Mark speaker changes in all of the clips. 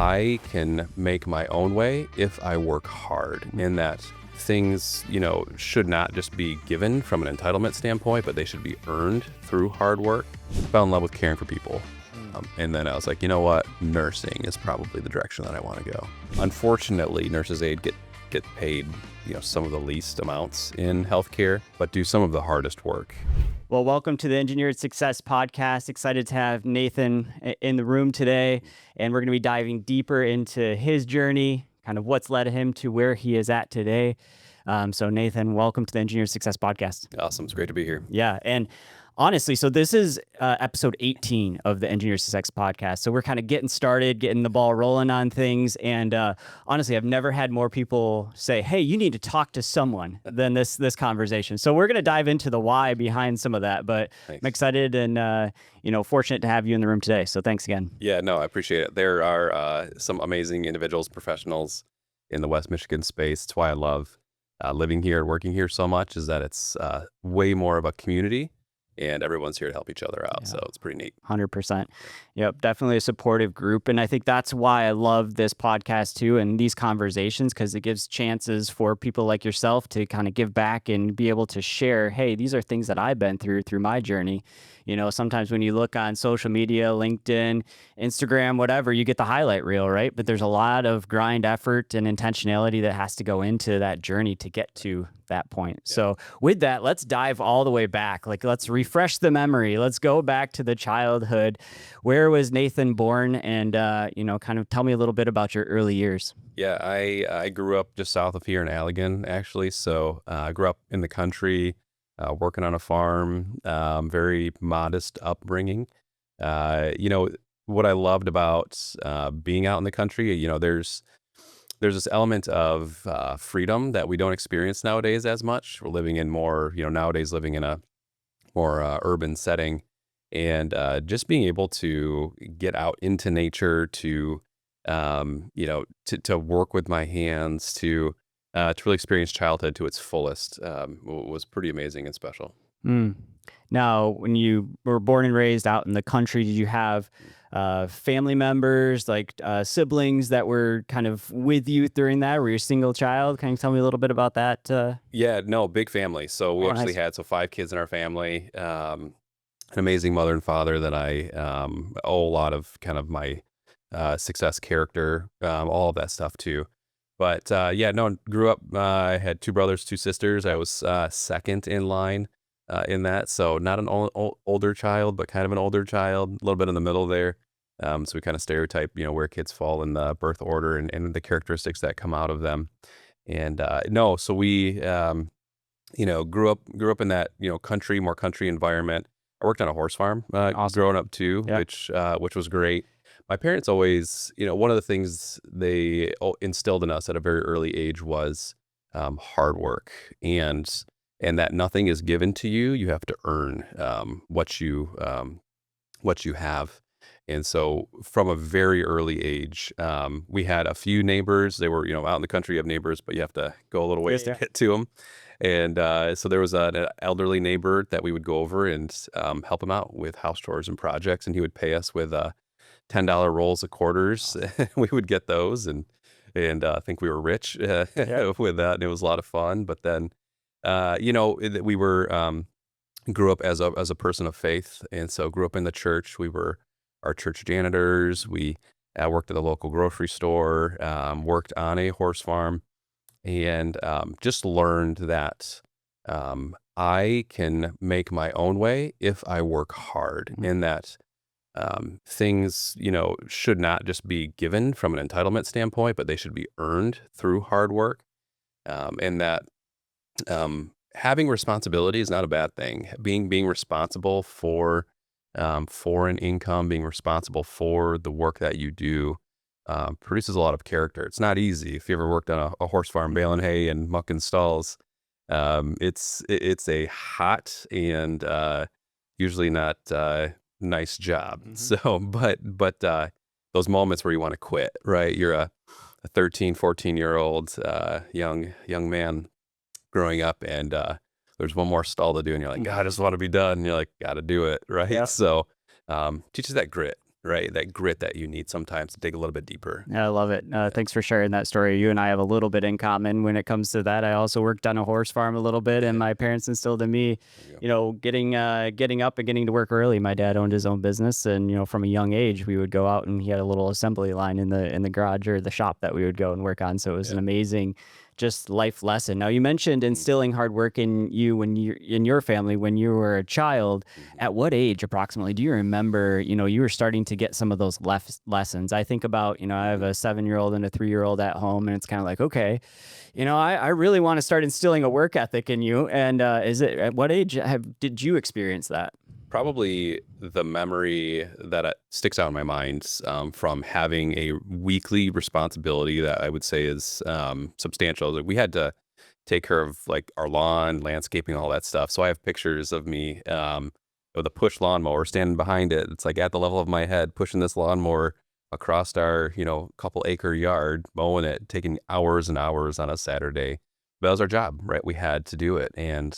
Speaker 1: I can make my own way if I work hard, in that things, should not just be given from an entitlement standpoint, but they should be earned through hard work. I fell in love with caring for people. And then I was like, you know what? Nursing is probably the direction that I want to go. Unfortunately, nurses' aide get paid, some of the least amounts in healthcare, but do some of the hardest work.
Speaker 2: Well, welcome to the Engineered Success Podcast. Excited to have Nathan in the room today, and we're going to be diving deeper into his journey, kind of what's led him to where he is at today. So Nathan, welcome to the Engineered Success Podcast.
Speaker 1: Awesome. It's great to be here.
Speaker 2: Yeah, and honestly, so this is episode 18 of the Engineered Success Podcast. So we're kind of getting started, getting the ball rolling on things. And honestly, I've never had more people say, hey, you need to talk to someone than this conversation. So we're going to dive into the why behind some of that. But
Speaker 1: Thanks.
Speaker 2: I'm excited and fortunate to have you in the room today. So thanks again.
Speaker 1: Yeah, no, I appreciate it. There are some amazing individuals, professionals in the West Michigan space. It's why I love living here, working here so much, is that it's way more of a community. And everyone's here to help each other out.
Speaker 2: Yeah.
Speaker 1: So it's pretty neat.
Speaker 2: 100%. Yep. Definitely a supportive group. And I think that's why I love this podcast too, and these conversations, because it gives chances for people like yourself to kind of give back and be able to share, hey, these are things that I've been through my journey. Sometimes when you look on social media, LinkedIn, Instagram, whatever, you get the highlight reel, right? But there's a lot of grind, effort, and intentionality that has to go into that journey to get to that point. Yeah. So with that, let's dive all the way back. Let's refresh the memory. Let's go back to the childhood. Where was Nathan born? And, kind of tell me a little bit about your early years.
Speaker 1: Yeah, I grew up just south of here in Allegan, actually. So I grew up in the country, working on a farm, very modest upbringing. What I loved about being out in the country, there's this element of freedom that we don't experience nowadays as much. We're living in more, nowadays living in a more urban setting, and just being able to get out into nature, to work with my hands, to really experience childhood to its fullest was pretty amazing and special.
Speaker 2: Now, when you were born and raised out in the country, did you have family members, like siblings that were kind of with you during that? Were you a single child? Can you tell me a little bit about that?
Speaker 1: Yeah, no, big family. So we actually
Speaker 2: nice.
Speaker 1: had 5 kids in our family. An amazing mother and father that I owe a lot of kind of my success, character, all of that stuff too. But grew up, I had 2 brothers, 2 sisters. I was second in line in that. So not an older child, but kind of an older child, a little bit in the middle there. So we kind of stereotype, where kids fall in the birth order and the characteristics that come out of them. And so we, grew up in that, more country environment. I worked on a horse farm
Speaker 2: Awesome.
Speaker 1: growing up too,
Speaker 2: Yeah.
Speaker 1: which was great. My parents always, one of the things they instilled in us at a very early age was hard work, and that nothing is given to you. You have to earn what you have. And so from a very early age, we had a few neighbors. They were, out in the country, you have neighbors, but you have to go a little ways to get to them. And so there was an elderly neighbor that we would go over and help him out with house chores and projects. And he would pay us with $10 rolls of quarters. We would get those and think we were rich with that. And it was a lot of fun. But then, we were grew up as a person of faith. And so grew up in the church. We were our church janitors. We worked at the local grocery store, worked on a horse farm, and just learned that I can make my own way if I work hard, and that things, should not just be given from an entitlement standpoint, but they should be earned through hard work, and that having responsibility is not a bad thing. Being responsible for an income, being responsible for the work that you do, produces a lot of character. It's not easy. If you ever worked on a horse farm baling hay and mucking stalls, it's a hot and usually not nice job.
Speaker 2: Mm-hmm.
Speaker 1: So, but those moments where you want to quit, right? You're a 13, 14-year-old young man growing up, and there's one more stall to do, and you're like, God, I just want to be done. And you're like, got to do it, right?
Speaker 2: Yeah.
Speaker 1: So teaches that grit. right? That grit that you need sometimes to dig a little bit deeper.
Speaker 2: Yeah, I love it. Thanks for sharing that story. You and I have a little bit in common when it comes to that. I also worked on a horse farm a little bit, and my parents instilled in me,
Speaker 1: There you go.
Speaker 2: getting up and getting to work early. My dad owned his own business, and from a young age, we would go out, and he had a little assembly line in the garage or the shop that we would go and work on. So it was an
Speaker 1: Yeah.
Speaker 2: amazing, just life lesson. Now you mentioned
Speaker 1: Mhm.
Speaker 2: instilling hard work in you when you in your family when you were a child.
Speaker 1: Mhm.
Speaker 2: At what age approximately do you remember, you were starting to get some of those lessons? I think about, I have
Speaker 1: Mhm.
Speaker 2: a 7 year old and a 3 year old at home, and it's kind of like, okay, I really want to start instilling a work ethic in you. And at what age did you experience that?
Speaker 1: Probably the memory that sticks out in my mind from having a weekly responsibility that I would say is substantial. Like, we had to take care of like our lawn, landscaping, all that stuff. So I have pictures of me with a push lawnmower standing behind it. It's like at the level of my head, pushing this lawnmower across our, couple acre yard, mowing it, taking hours and hours on a Saturday. But that was our job, right? We had to do it. And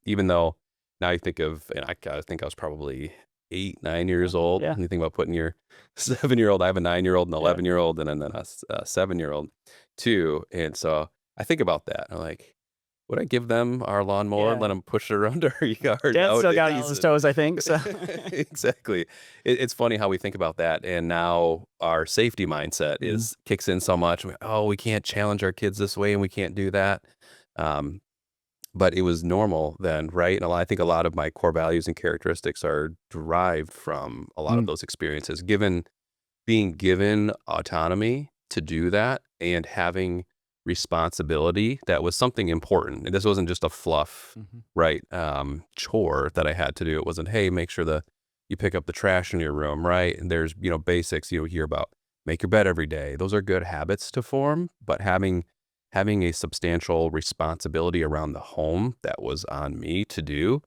Speaker 1: even though now you think of, and I gotta think I was probably 8, 9 years old.
Speaker 2: Yeah.
Speaker 1: And you think about putting your 7 year old, I have a 9 year old, an
Speaker 2: Yeah.
Speaker 1: 11 year old, and then a 7 year old too. And so I think about that. I'm like, would I give them our lawnmower and let
Speaker 2: Yeah.
Speaker 1: them push it around our yard
Speaker 2: Dad still got all
Speaker 1: nowadays?
Speaker 2: his
Speaker 1: And
Speaker 2: toes, I think. So
Speaker 1: exactly. It's funny how we think about that. And now our safety mindset
Speaker 2: Mhm.
Speaker 1: is kicks in so much. Oh, we can't challenge our kids this way and we can't do that. Um, but it was normal then, right? And I think a lot of my core values and characteristics are derived from a lot of
Speaker 2: Mm.
Speaker 1: those experiences. Being given autonomy to do that and having responsibility that was something important. And this wasn't just a fluff,
Speaker 2: Mhm.
Speaker 1: right, chore that I had to do. It wasn't, hey, make sure you pick up the trash in your room, right? And there's, basics you hear about, make your bed every day. Those are good habits to form, but having a substantial responsibility around the home that was on me to do,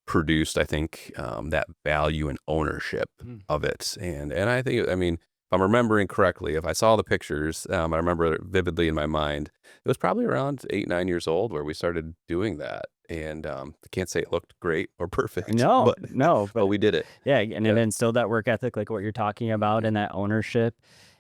Speaker 1: produced, I think, that value and ownership
Speaker 2: Mm.
Speaker 1: of it. And I think, I mean, if I'm remembering correctly, if I saw the pictures, I remember it vividly in my mind. It was probably around 8, 9 years old where we started doing that. And I can't say it looked great or perfect,
Speaker 2: No,
Speaker 1: but
Speaker 2: no,
Speaker 1: but
Speaker 2: but
Speaker 1: we did it.
Speaker 2: yeah, and it
Speaker 1: Yeah.
Speaker 2: instilled that work ethic, like what you're talking about,
Speaker 1: Mhm.
Speaker 2: and that ownership.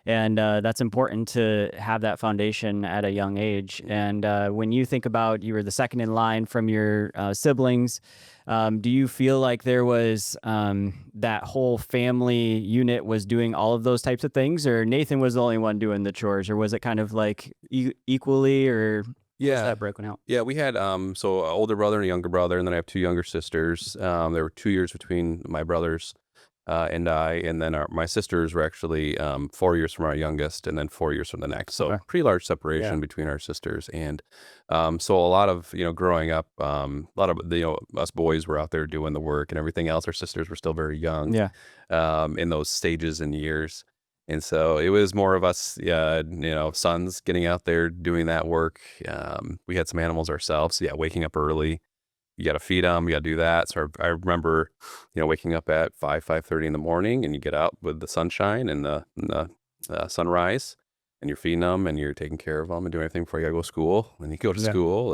Speaker 2: And that's important to have that foundation at a young age.
Speaker 1: Mhm.
Speaker 2: And when you think about you were the second in line from your siblings, do you feel like there was that whole family unit was doing all of those types of things, or Nathan was the only one doing the chores, or was it kind of like equally, or was
Speaker 1: Yeah.
Speaker 2: that broken out?
Speaker 1: Yeah, we had so an older brother and a younger brother, and then I have two younger sisters. There were 2 years between my brothers and I, and then my sisters were actually 4 years from our youngest, and then 4 years from the next. So
Speaker 2: Okay.
Speaker 1: pretty large
Speaker 2: Yeah.
Speaker 1: separation between our sisters, and so a lot of growing up, a lot of us boys were out there doing the work and everything else. Our sisters were still very young
Speaker 2: Yeah.
Speaker 1: in those stages and years. And so it was more of us, yeah, sons getting out there doing that work. We had some animals ourselves. So yeah, waking up early. You got to feed them. You got to do that. So I remember, waking up at 5:30 in the morning, and you get out with the sunshine and the sunrise, and you're feeding them, and you're taking care of them, and doing everything before you got to go to school. And you go to
Speaker 2: Yeah.
Speaker 1: school,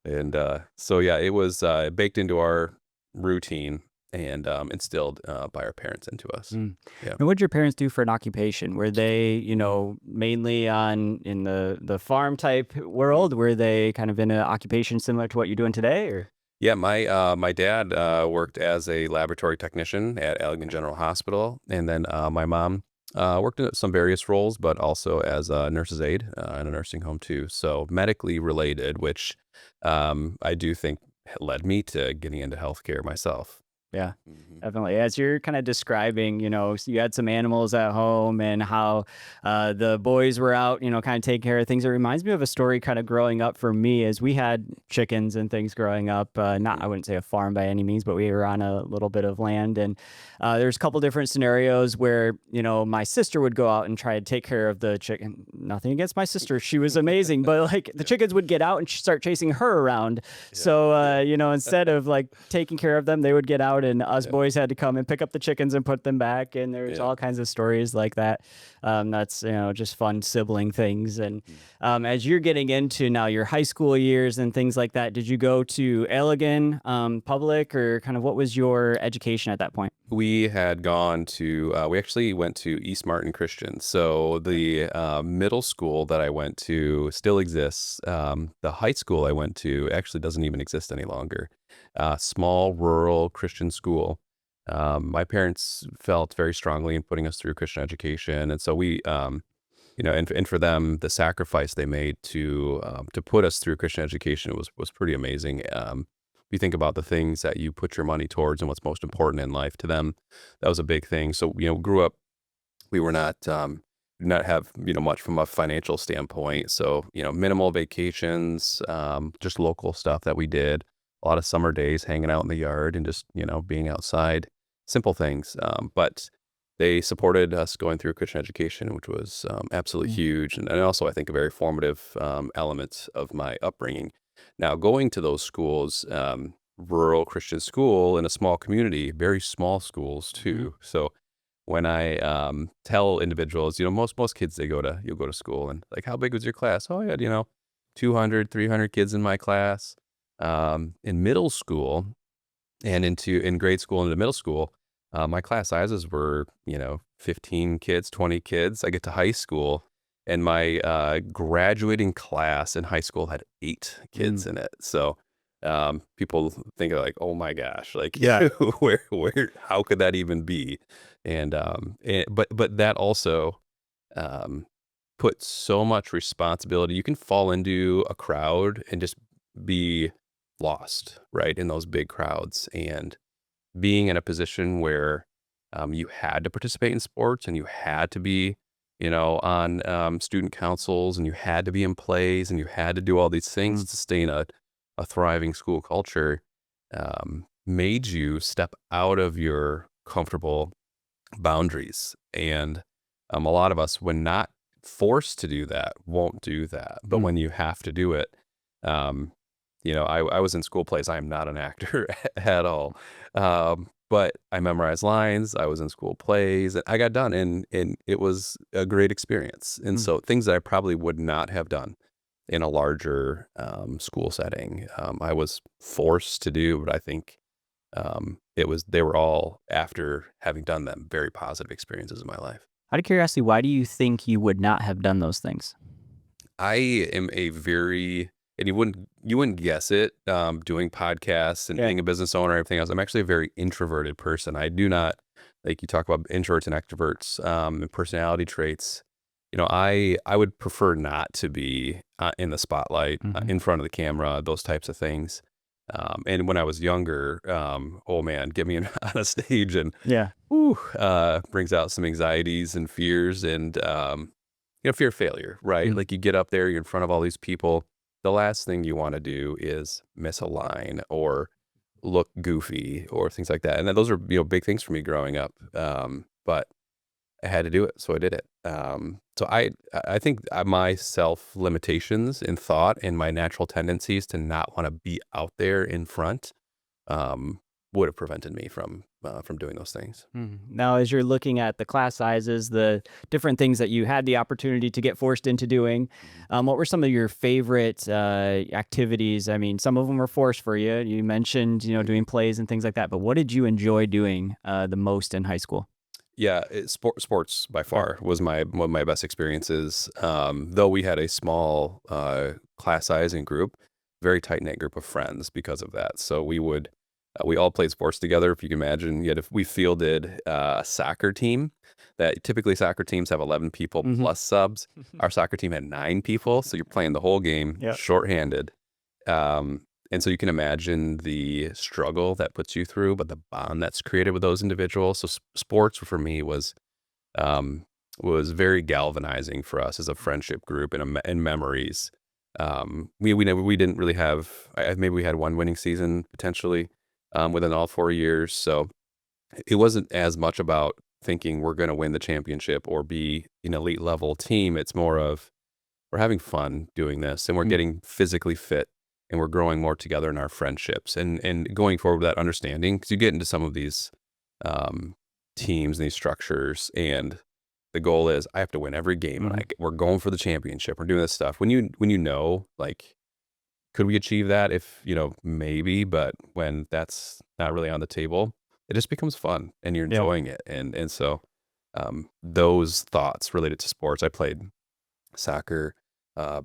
Speaker 1: and so yeah, it was baked into our routine and instilled by our parents into us.
Speaker 2: Mm.
Speaker 1: Yeah.
Speaker 2: And what did your parents do for an occupation? Were they,
Speaker 1: Mm.
Speaker 2: mainly in the farm type
Speaker 1: Mhm.
Speaker 2: world? Were they kind of in an occupation similar to what you're doing today? Or
Speaker 1: Yeah, my dad worked as a laboratory technician at Allegan General Hospital, and then my mom worked in some various roles, but also as a nurse's aide in a nursing home too. So medically related, which I do think led me to getting into healthcare myself.
Speaker 2: yeah.
Speaker 1: Hmm.
Speaker 2: Definitely. As you're kind of describing, so you had some animals at home and how the boys were out, kind of take care of things. It reminds me of a story kind of growing up for me as we had chickens and things growing up. Not,
Speaker 1: Hmm.
Speaker 2: I wouldn't say a farm by any means, but we were on a little bit of land. And there's a couple different scenarios where, my sister would go out and try to take care of the chicken. Nothing against my sister. She was amazing. But like the
Speaker 1: Yeah,
Speaker 2: chickens would get out and start chasing her around.
Speaker 1: yeah,
Speaker 2: So,
Speaker 1: yeah.
Speaker 2: instead of like taking care of them, they would get out out, and us
Speaker 1: Yeah.
Speaker 2: boys had to come and pick up the chickens and put them back. And there's
Speaker 1: Yeah.
Speaker 2: all kinds of stories like that. That's just fun sibling things. And
Speaker 1: Mm.
Speaker 2: as you're getting into now your high school years and things like that, did you go to Allegan public, or kind of what was your education at that point?
Speaker 1: We had gone to, we actually went to East Martin Christian. So the middle school that I went to still exists. The high school I went to actually doesn't even exist any longer. Small rural Christian school. My parents felt very strongly in putting us through Christian education. And so we, and for them, the sacrifice they made to put us through Christian education was pretty amazing. If you think about the things that you put your money towards and what's most important in life to them, that was a big thing. So grew up, we were not did not have much from a financial standpoint. So minimal vacations, just local stuff that we did. A lot of summer days hanging out in the yard and just being outside. Simple things, but they supported us going through Christian education, which was absolutely
Speaker 2: Mm,
Speaker 1: huge, and also I think a very formative element of my upbringing. Now, going to those schools, rural Christian school in a small community, very small schools
Speaker 2: mhm,
Speaker 1: too. So when I tell individuals, most kids you'll go to school and like, how big was your class? Oh, I had 200, 300 kids in my class. In middle school and in grade school and into middle school, my class sizes were, 15 kids, 20 kids. I get to high school, and my graduating class in high school had 8
Speaker 2: mm.
Speaker 1: kids in it. So people think like, oh my gosh, like
Speaker 2: Yeah.
Speaker 1: how could that even be? But that also um, put so much responsibility. You can fall into a crowd and just be lost, right, in those big crowds. And being in a position where you had to participate in sports and you had to be, on student councils and you had to be in plays and you had to do all these things
Speaker 2: Mm,
Speaker 1: to sustain a thriving school culture, made you step out of your comfortable boundaries. And a lot of us, when not forced to do that, won't do that. But
Speaker 2: mm,
Speaker 1: when you have to do it, um, I was in school plays. I am not an actor at all. But I memorized lines. I was in school plays. And I got done, and it was a great experience. And
Speaker 2: mm.
Speaker 1: so things that I probably would not have done in a larger school setting, I was forced to do. But I think they were all, after having done them, very positive experiences in my life.
Speaker 2: Out of curiosity, why do you think you would not have done those things?
Speaker 1: I am a very, and you wouldn't guess it, doing podcasts and
Speaker 2: Yeah.
Speaker 1: being a business owner and everything else. I'm actually a very introverted person. I do not, like, you talk about introverts and extroverts, and personality traits. I would prefer not to be in the spotlight,
Speaker 2: Mhm.
Speaker 1: in front of the camera, those types of things. And when I was younger, oh man, get me on a stage and
Speaker 2: Yeah.
Speaker 1: brings out some anxieties and fears and fear of failure, right?
Speaker 2: Mm,
Speaker 1: Like, you get up there, you're in front of all these people. The last thing you want to do is miss a line or look goofy or things like that. And then those are big things for me growing up. But I had to do it, so I did it. So I think my self limitations in thought and my natural tendencies to not want to be out there in front um, would have prevented me from doing those things.
Speaker 2: mhm. Now, as you're looking at the class sizes, the different things that you had the opportunity to get forced into doing,
Speaker 1: Mhm.
Speaker 2: what were some of your favorite activities? I mean, some of them were forced for you. You mentioned, doing plays and things like that. But what did you enjoy doing the most in high school?
Speaker 1: Yeah, sports by
Speaker 2: Okay.
Speaker 1: far was one of my best experiences. Though we had a small class size and group, very tight knit group of friends because of that. So we all played sports together. If you can imagine, yet if we fielded a soccer team, that typically soccer teams have 11 people
Speaker 2: Hmm.
Speaker 1: plus subs. Our soccer team had 9 people, so you're playing the whole game
Speaker 2: Yep.
Speaker 1: shorthanded. Um, and so you can imagine the struggle that puts you through, but the bond that's created with those individuals. So sports for me um, was very galvanizing for us as a friendship group and memories. We didn't really have, maybe we had one winning season potentially within all 4 years. So it wasn't as much about thinking we're going to win the championship or be an elite level team. It's more of, we're having fun doing this and we're
Speaker 2: Mm,
Speaker 1: getting physically fit and we're growing more together in our friendships and going forward with that understanding. Because you get into some of these um, teams and these structures, and the goal is I have to win every game, and
Speaker 2: Mhm.
Speaker 1: we're going for the championship. We're doing this stuff. When you know, like, could we achieve that if, maybe, but when that's not really on the table, it just becomes fun and you're
Speaker 2: Yep.
Speaker 1: enjoying it. And so those thoughts related to sports, I played soccer,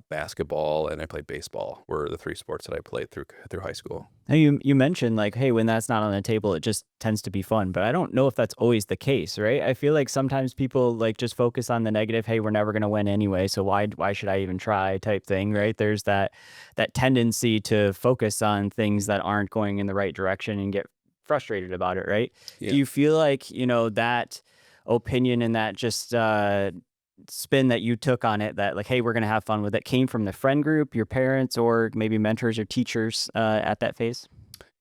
Speaker 1: basketball, and I played baseball were the three sports that I played through high school.
Speaker 2: Now you mentioned like, hey, when that's not on the table, it just tends to be fun. But I don't know if that's always the case, right? I feel like sometimes people like just focus on the negative. Hey, we're never gonna win anyway, so why should I even try? Type thing, right? There's that tendency to focus on things that aren't going in the right direction and get frustrated about it, right? Do
Speaker 1: Yeah.
Speaker 2: you feel like that opinion and that just spin that you took on it, that like, hey, we're gonna have fun with it, came from the friend group, your parents, or maybe mentors or teachers at that phase?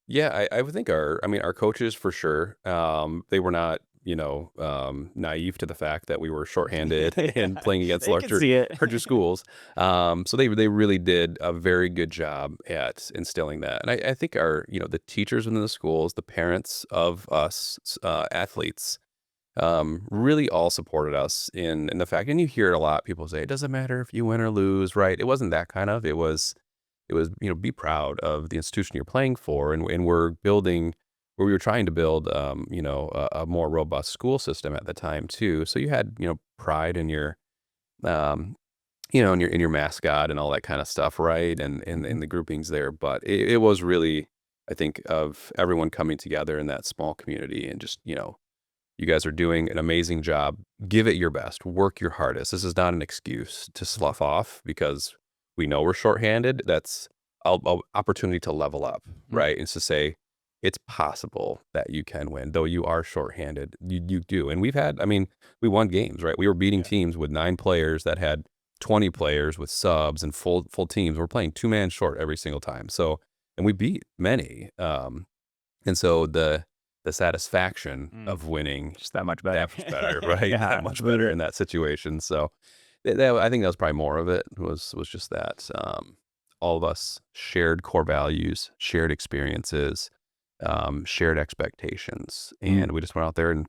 Speaker 1: Yeah, I would think our coaches for sure. They were not, naive to the fact that we were shorthanded and
Speaker 2: Yeah,
Speaker 1: playing against
Speaker 2: they can see it.
Speaker 1: larger schools. So they really did a very good job at instilling that. And I think the teachers within the schools, the parents of us athletes, really all supported us in the fact. And you hear it a lot. People say it doesn't matter if you win or lose, right? It wasn't that kind of. It was, be proud of the institution you're playing for, and we're building, where we were trying to build, a more robust school system at the time too. So you had, pride in your, um, in your mascot and all that kind of stuff, right? And
Speaker 2: Mhm.
Speaker 1: the groupings there, but it was really, I think, of everyone coming together in that small community and just, you guys are doing an amazing job. Give it your best. Work your hardest. This is not an excuse to slough off because we know we're shorthanded. That's a opportunity to level up,
Speaker 2: Mm.
Speaker 1: right? It's to say it's possible that you can win, though you are shorthanded. You do, and we've had. I mean, we won games, right? We were beating
Speaker 2: Yeah.
Speaker 1: teams with 9 players that had 20 players with subs and full teams. We're playing 2 man short every single time. So, and we beat many. And so the satisfaction
Speaker 2: Mm.
Speaker 1: of winning
Speaker 2: Just that much better.
Speaker 1: that much better, right? That
Speaker 2: Yeah,
Speaker 1: much better
Speaker 2: literally.
Speaker 1: in that situation. So I think that was probably more of it was just that all of us shared core values, shared experiences, shared expectations,
Speaker 2: Mm.
Speaker 1: and we just went out there and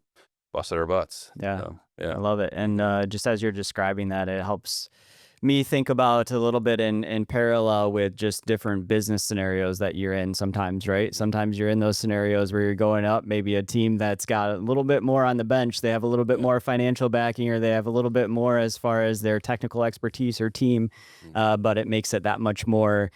Speaker 1: busted our butts.
Speaker 2: Yeah,
Speaker 1: So
Speaker 2: I
Speaker 1: yeah.
Speaker 2: love it. And
Speaker 1: Mhm.
Speaker 2: just as you're describing that, it helps me think about a little bit in parallel with just different business scenarios that you're in sometimes, right? Sometimes you're in those scenarios where you're going up, maybe a team that's got a little bit more on the bench, they have a little bit
Speaker 1: Yeah.
Speaker 2: more financial backing, or they have a little bit more as far as their technical expertise or team.
Speaker 1: Mhm.
Speaker 2: But it makes it that much more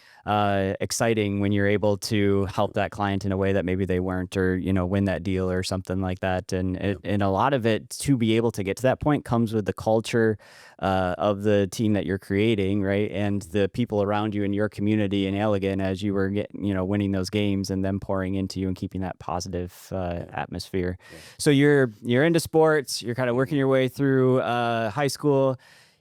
Speaker 2: exciting when you're able to help that client in a way that maybe they weren't, or win that deal or something like that. And
Speaker 1: Yep.
Speaker 2: and a lot of it, to be able to get to that point, comes with the culture of the team that you're creating, right? And
Speaker 1: Mhm.
Speaker 2: the people around you in your community in Allegan, as you were winning those games and them pouring into you and keeping that positive
Speaker 1: Yeah.
Speaker 2: atmosphere.
Speaker 1: Yeah.
Speaker 2: So you're into sports. You're kind of working
Speaker 1: Mhm.
Speaker 2: your way through high school.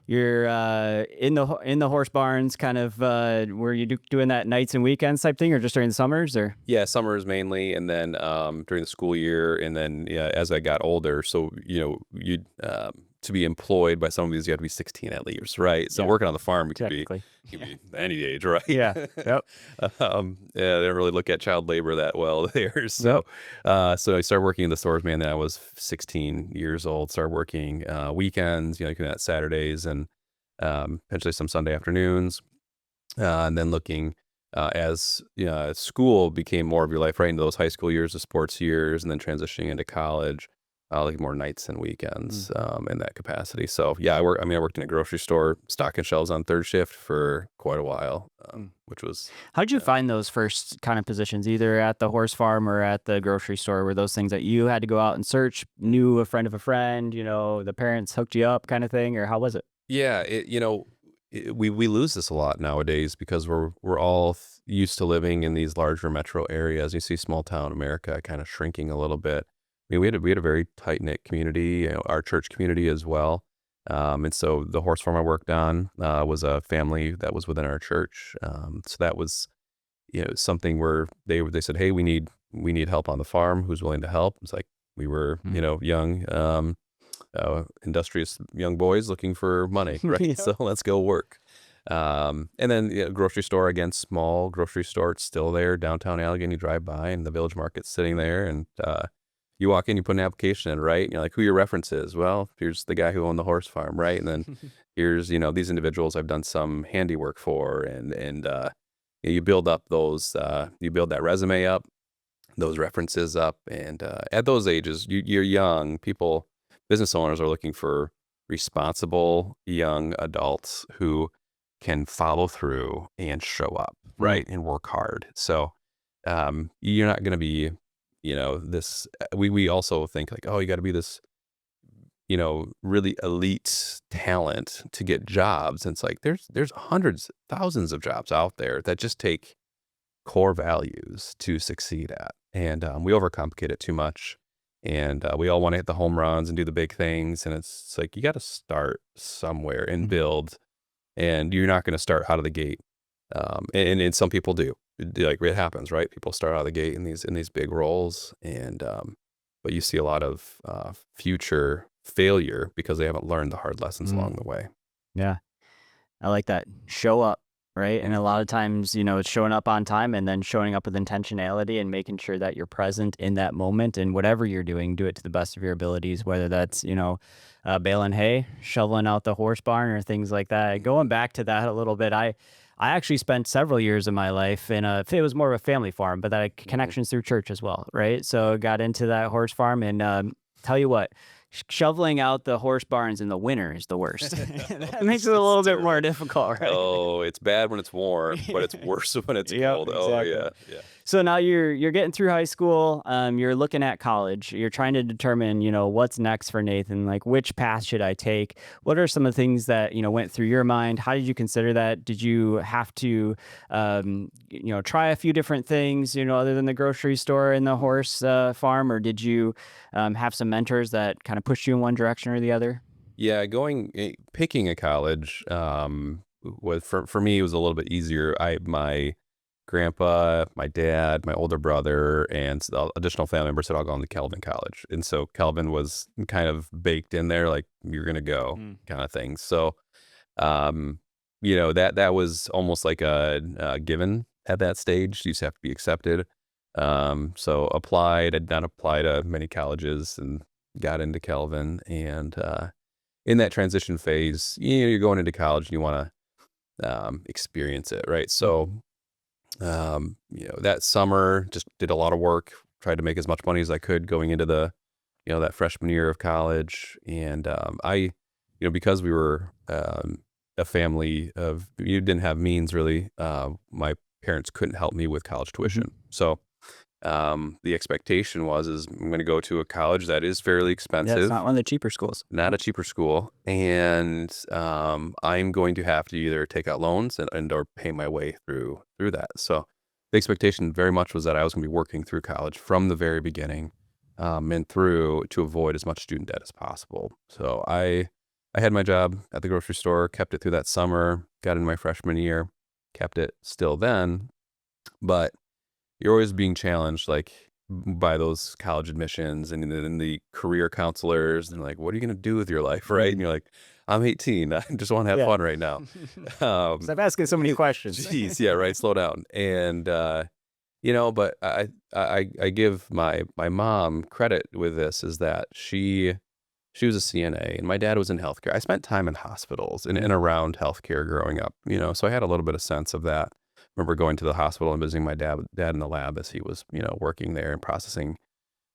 Speaker 2: You're in the horse barns, kind of. Were you doing that nights and weekends type thing, or just during the summers, or?
Speaker 1: Yeah, summers mainly, and then during the school year, and then yeah, as I got older. So you to be employed by some of these, you have to be 16 at least, right? So
Speaker 2: Yeah,
Speaker 1: working on the farm,
Speaker 2: technically.
Speaker 1: you
Speaker 2: Yeah.
Speaker 1: could be any age, right?
Speaker 2: Yeah. Yep.
Speaker 1: Yeah, they don't really look at child labor that well there.
Speaker 2: Yep.
Speaker 1: So I started working in the stores, man. Then I was 16 years old. Started working weekends, you can at Saturdays and potentially some Sunday afternoons, and then looking as school became more of your life, right into those high school years, the sports years, and then transitioning into college, like more nights and
Speaker 2: Mm.
Speaker 1: weekends in that capacity. So yeah, I worked in a grocery store, stocking shelves on third shift for quite a while,
Speaker 2: Mm.
Speaker 1: which was
Speaker 2: How'd you
Speaker 1: yeah.
Speaker 2: find those first kind of positions, either at the horse farm or at the grocery store? Were those things that you had to go out and search, knew a friend of a friend, the parents hooked you up kind of thing, or how was it?
Speaker 1: Yeah, we lose this a lot nowadays because we're all used to living in these larger metro areas. You see small town America kind of shrinking a little bit. I mean, we had a very tight knit community, our church community as well. And so the horse farm I worked on was a family that was within our church. So that was something where they said, hey, we need help on the farm. Who's willing to help? It's like we were
Speaker 2: Mm.
Speaker 1: young. Industrious young boys looking for money, right?
Speaker 2: Yep.
Speaker 1: So let's go work. And then grocery store again, small grocery store. It's still there, downtown Allegan. You drive by, and the Village Market's sitting there, and you walk in, you put an application in, right? And you're like, who your reference is? Well, here's the guy who owned the horse farm, right? And then here's these individuals I've done some handiwork for, and you build up those, you build that resume up, those references up, and at those ages, you're young people. Business owners are looking for responsible young adults who can follow through and show up,
Speaker 2: Mm,
Speaker 1: right, and work hard. So you're not going to be, this. We also think like, oh, you got to be this, really elite talent to get jobs. And it's like there's hundreds, thousands of jobs out there that just take core values to succeed at. And we overcomplicate it too much. And we all want to hit the home runs and do the big things. And it's like you got to start somewhere and
Speaker 2: mhm.
Speaker 1: build. And you're not going to start out of the gate. And some people do. Like it happens, right? People start out of the gate in these big roles, and but you see a lot of future failure because they haven't learned the hard lessons
Speaker 2: Mm,
Speaker 1: along the way.
Speaker 2: yeah. I like that. Show up, right? And a
Speaker 1: Mhm.
Speaker 2: lot of times, it's showing up on time and then showing up with intentionality and making sure that you're present in that moment and whatever you're doing, do it to the best of your abilities, whether that's, baling hay, shoveling out the horse barn or things like that. Going
Speaker 1: Mhm.
Speaker 2: back to that a little bit, I actually spent several years of my life in it was more of a family farm, but that had
Speaker 1: Mhm.
Speaker 2: connections through church as well, right? So got into that horse farm and tell you what, shoveling out the horse barns in the winter is the worst.
Speaker 1: Oh,
Speaker 2: That makes it a
Speaker 1: it's
Speaker 2: little bit more
Speaker 1: terrible.
Speaker 2: difficult, right?
Speaker 1: Oh, it's bad when it's warm, but it's worse when it's
Speaker 2: Yep,
Speaker 1: cold. Oh
Speaker 2: exactly.
Speaker 1: yeah, yeah.
Speaker 2: So now you're getting through high school, you're looking at college, you're trying to determine, what's next for Nathan, like which path should I take? What are some of the things that, went through your mind? How did you consider that? Did you have to try a few different things, other than the grocery store and the
Speaker 1: Mhm.
Speaker 2: horse farm, or did you have some mentors that kind of pushed you in one direction or the other?
Speaker 1: Yeah, picking a college was for me it was a little bit easier. I my grandpa, my dad, my older brother, and additional family members had all gone to Calvin College, and so Calvin was kind of baked in there, like you're gonna go
Speaker 2: Mm,
Speaker 1: kind of thing. So, um, that was almost like a given at that stage. You just have to be accepted. So applied. I did not apply to many colleges and got into Calvin, and in that transition phase, you're going into college and you want to experience it, right?
Speaker 2: mhm.
Speaker 1: So, that summer, just did a lot of work, tried to make as much money as I could going into that freshman year of college. And because we were a family of, you didn't have means really, my parents couldn't help me with college
Speaker 2: Mhm.
Speaker 1: tuition. So, the expectation is I'm going to go to a college that is fairly
Speaker 2: Yeah, it's not
Speaker 1: expensive,
Speaker 2: one of the cheaper schools.
Speaker 1: not a cheaper school, and I'm going to have to either take out loans and or pay my way through that. So the expectation very much was that I was going to be working through college from the very beginning, and through to avoid as much student debt as possible. So I had my job at the grocery store, kept it through that summer, got in my freshman year, kept it still then, but you're always being challenged, like, by those college admissions and then the career counselors, and like, "What are you gonna do with your life?" Right? And
Speaker 2: Mhm.
Speaker 1: you're like, "I'm 18. I just wanna have
Speaker 2: Yeah.
Speaker 1: fun right now." Um,
Speaker 2: Stop asking so many questions.
Speaker 1: Jeez, yeah, right, slow down. And, but I give my mom credit with this is that she was a CNA and my dad was in healthcare. I spent time in hospitals and
Speaker 2: Mm,
Speaker 1: around healthcare growing up, so I had a little bit of sense of that. Remember going to the hospital and visiting my dad in the lab as he was, working there and processing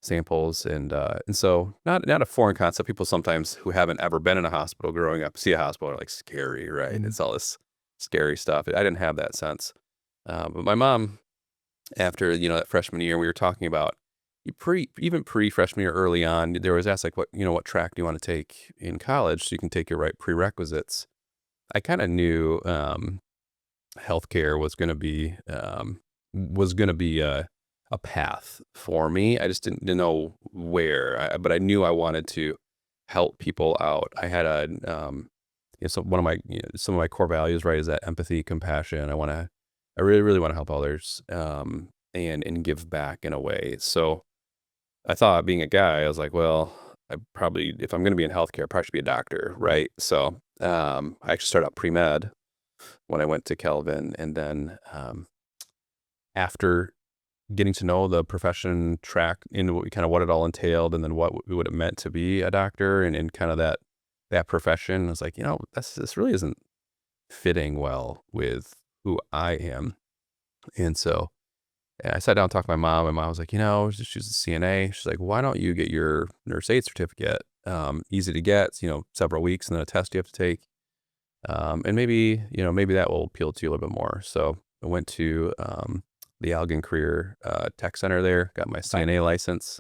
Speaker 1: samples, and so not a foreign concept. People sometimes who haven't ever been in a hospital growing up see a hospital are like scary, right?
Speaker 2: mhm.
Speaker 1: It's all this scary stuff. I didn't have that sense. But my mom, after that freshman year, we were talking about even pre freshman year early on. There was asked like, what track do you want to take in college so you can take your right prerequisites. I kind of knew healthcare was gonna be a path for me. I just didn't know where, but I knew I wanted to help people out. I had so one of my some of my core values, right, is that empathy, compassion. I really really want to help others, and give back in a way. So I thought, being a guy, I was like, well, I probably, if I'm going to be in healthcare, I probably should be a doctor, right? So I actually started out pre med, when I went to Kelvin. And then after getting to know the profession track and kind of what it all entailed, and then what it meant to be a doctor, and kind of that profession, I was like, this really isn't fitting well with who I am. And so I sat down and talked to my mom, and mom was like, she's a CNA. She's like, why don't you get your nurse aide certificate? Easy to get, several weeks and then a test you have to take. And maybe that will appeal to you a little bit more. So I went to the Allegan Career Tech Center there, got my
Speaker 2: Okay.
Speaker 1: CNA license,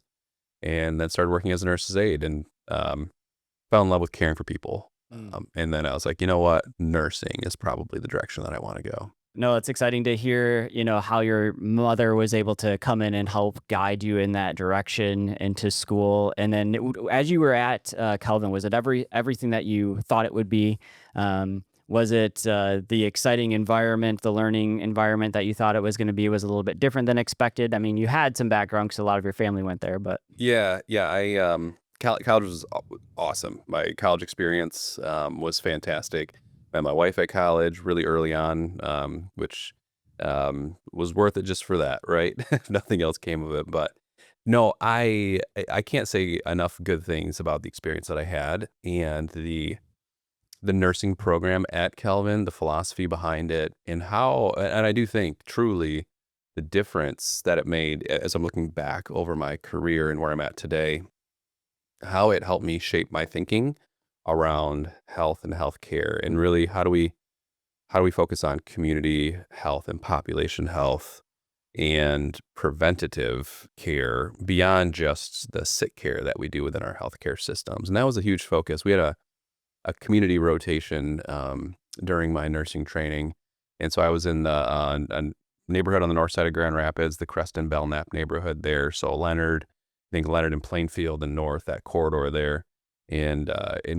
Speaker 1: and then started working as a nurse's aide, and fell in love with caring for people.
Speaker 2: Mm.
Speaker 1: And then I was like, you know what? Nursing is probably the direction that I want to go.
Speaker 2: No, it's exciting to hear, how your mother was able to come in and help guide you in that direction into school. And then as you were at Kelvin, was it everything that you thought it would be? Was it the exciting environment, the learning environment that you thought it was going to be was a little bit different than expected? I mean, you had some background because a lot of your family went there, but
Speaker 1: Yeah, yeah. College was awesome. My college experience was fantastic. Met my wife at college really early on, which was worth it just for that, right? If nothing else came of it. But no, I can't say enough good things about the experience that I had, and the nursing program at Calvin, the philosophy behind it, and I do think truly the difference that it made as I'm looking back over my career and where I'm at today, how it helped me shape my thinking around health and healthcare, and really how do we focus on community health and population health and preventative care beyond just the sick care that we do within our healthcare systems. And that was a huge focus. We had a community rotation during my nursing training. And so I was in a neighborhood on the north side of Grand Rapids, the Creston Belknap neighborhood there. So I think Leonard and Plainfield and North, that corridor there. And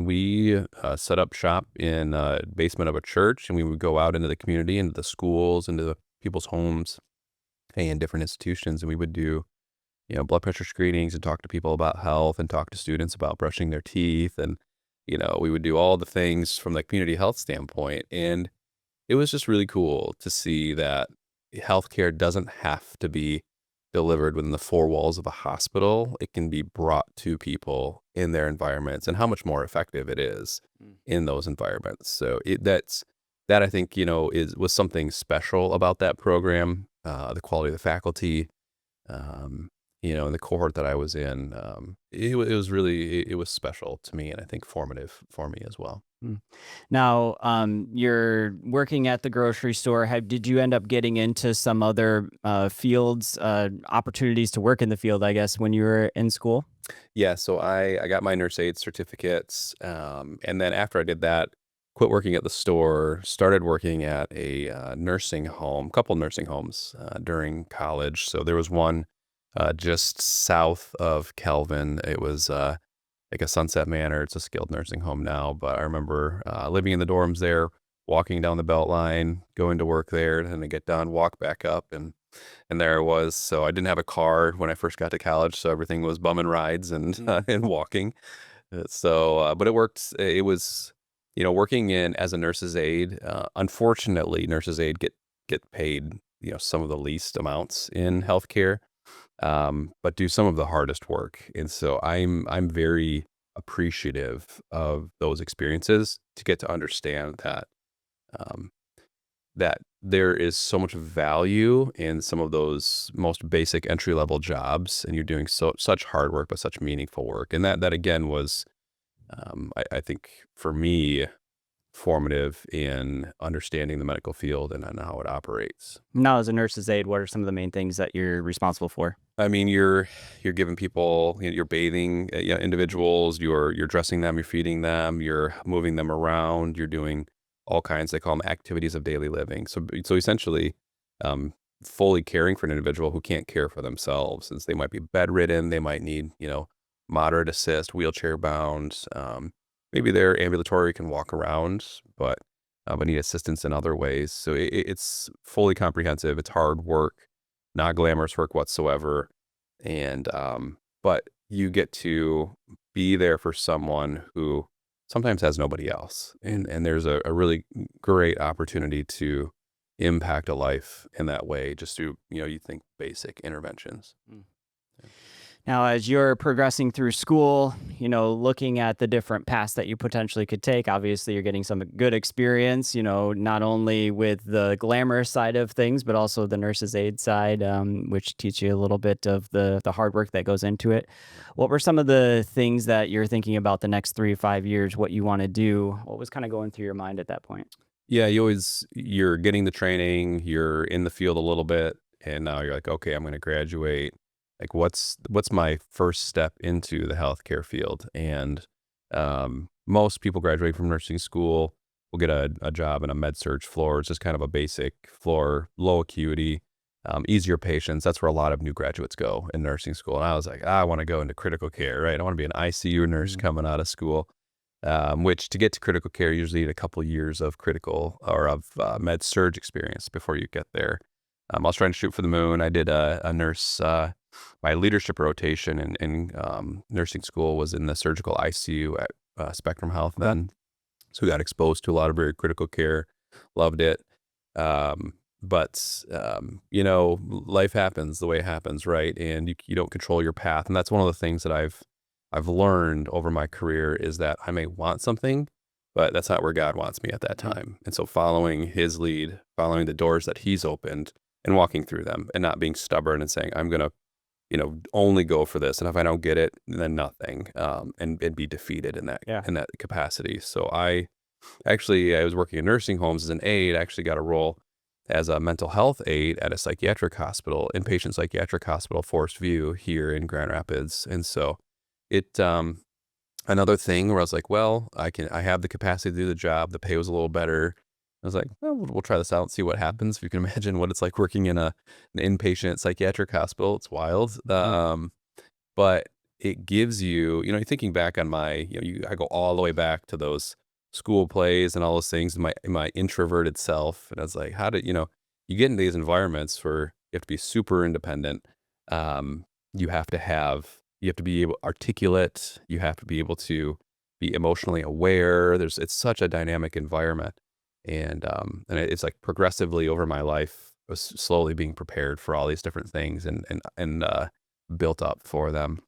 Speaker 1: we set up shop in basement of a church, and we would go out into the community, into the schools, into the people's homes and different institutions. And we would do, blood pressure screenings and talk to people about health and talk to students about brushing their teeth. And, we would do all the things from the community health standpoint. And it was just really cool to see that healthcare doesn't have to be delivered within the four walls of a hospital. It can be brought to people in their environments, and how much more effective it is
Speaker 2: Mm.
Speaker 1: in those environments. So that I think, was something special about that program, the quality of the faculty, um, and the cohort that I was in. It was really, it was special to me, and I think formative for me as well.
Speaker 2: Mm. Now, you're working at the grocery store. Did you end up getting into some other fields, opportunities to work in the field, I guess, when you were in school?
Speaker 1: Yeah, so I got my nurse aide certificates, and then after I did that, quit working at the store, started working at a nursing home, couple nursing homes during college. So there was one just south of Kelvin. It was like a Sunset Manor. It's a skilled nursing home now, but I remember living in the dorms there, walking down the Beltline, going to work there, and then I get done, walk back up, and there I was. So I didn't have a car when I first got to college, so everything was bumming rides and
Speaker 2: Mm.
Speaker 1: and walking. But it worked. It was, working in as a nurse's aide. Unfortunately, nurse's aide get paid, some of the least amounts in healthcare, but do some of the hardest work. And so I'm very appreciative of those experiences to get to understand um, that there is so much value in some of those most basic entry level jobs, and you're doing such hard work, but such meaningful work. And that again was, I think for me, formative in understanding the medical field and how it operates.
Speaker 2: Now, as a nurse's aide, what are some of the main things that you're responsible for?
Speaker 1: I mean, you're giving people, you're bathing, individuals, you're dressing them, you're feeding them, you're moving them around, you're doing all kinds. They call them activities of daily living. So essentially, um, fully caring for an individual who can't care for themselves, since they might be bedridden, they might need, moderate assist, wheelchair bound. Maybe they're ambulatory, can walk around, but need assistance in other ways. So it's fully comprehensive. It's hard work, not glamorous work whatsoever. And but you get to be there for someone who sometimes has nobody else. And there's a really great opportunity to impact a life in that way, just through, you think basic interventions.
Speaker 2: Mm. Now, as you're progressing through school, looking at the different paths that you potentially could take, obviously you're getting some good experience, not only with the glamorous side of things, but also the nurse's aide side, which teach you a little bit of the hard work that goes into it. What were some of the things that you're thinking about the next 3 to 5 years, what you want to do? What was kind of going through your mind at that point?
Speaker 1: Yeah, you're getting the training, you're in the field a little bit, and now you're like, okay, I'm going to graduate. Like, what's my first step into the healthcare field? And most people graduate from nursing school will get a job in a med surg floor. It's just kind of a basic floor, low acuity, easier patients. That's where a lot of new graduates go in nursing school. And I was like, I want to go into critical care, right? I want to be an ICU nurse
Speaker 2: Mm.
Speaker 1: coming out of school. Which, to get to critical care, you usually need a couple years of critical or of med surge experience before you get there. I was trying to shoot for the moon. I did a nurse, my leadership rotation in nursing school was in the surgical ICU at Spectrum Health then. So we got exposed to a lot of very critical care, loved it. But life happens the way it happens, right? And you don't control your path. And that's one of the things that I've learned over my career is that I may want something, but that's not where God wants me at that
Speaker 2: Mhm.
Speaker 1: time. And so following his lead, following the doors that he's opened and walking through them and not being stubborn and saying, I'm going to, only go for this. And if I don't get it, then nothing, and be defeated in that,
Speaker 2: Yeah.
Speaker 1: in that capacity. So I was working in nursing homes as an aide. I actually got a role as a mental health aide at a psychiatric hospital, inpatient psychiatric hospital, Forest View here in Grand Rapids. And so it, another thing where I was like, well, I have the capacity to do the job. The pay was a little better. I was like, well, we'll try this out and see what happens. If you can imagine what it's like working in an inpatient psychiatric hospital, it's wild.
Speaker 2: Yeah.
Speaker 1: But it gives you, thinking back on my, I go all the way back to those school plays and all those things, my introverted self. And I was like, how did, you get in these environments where you have to be super independent. Um, you have to be able articulate. You have to be able to be emotionally aware. It's such a dynamic environment. And it's like progressively over my life, I was slowly being prepared for all these different things and built up for them.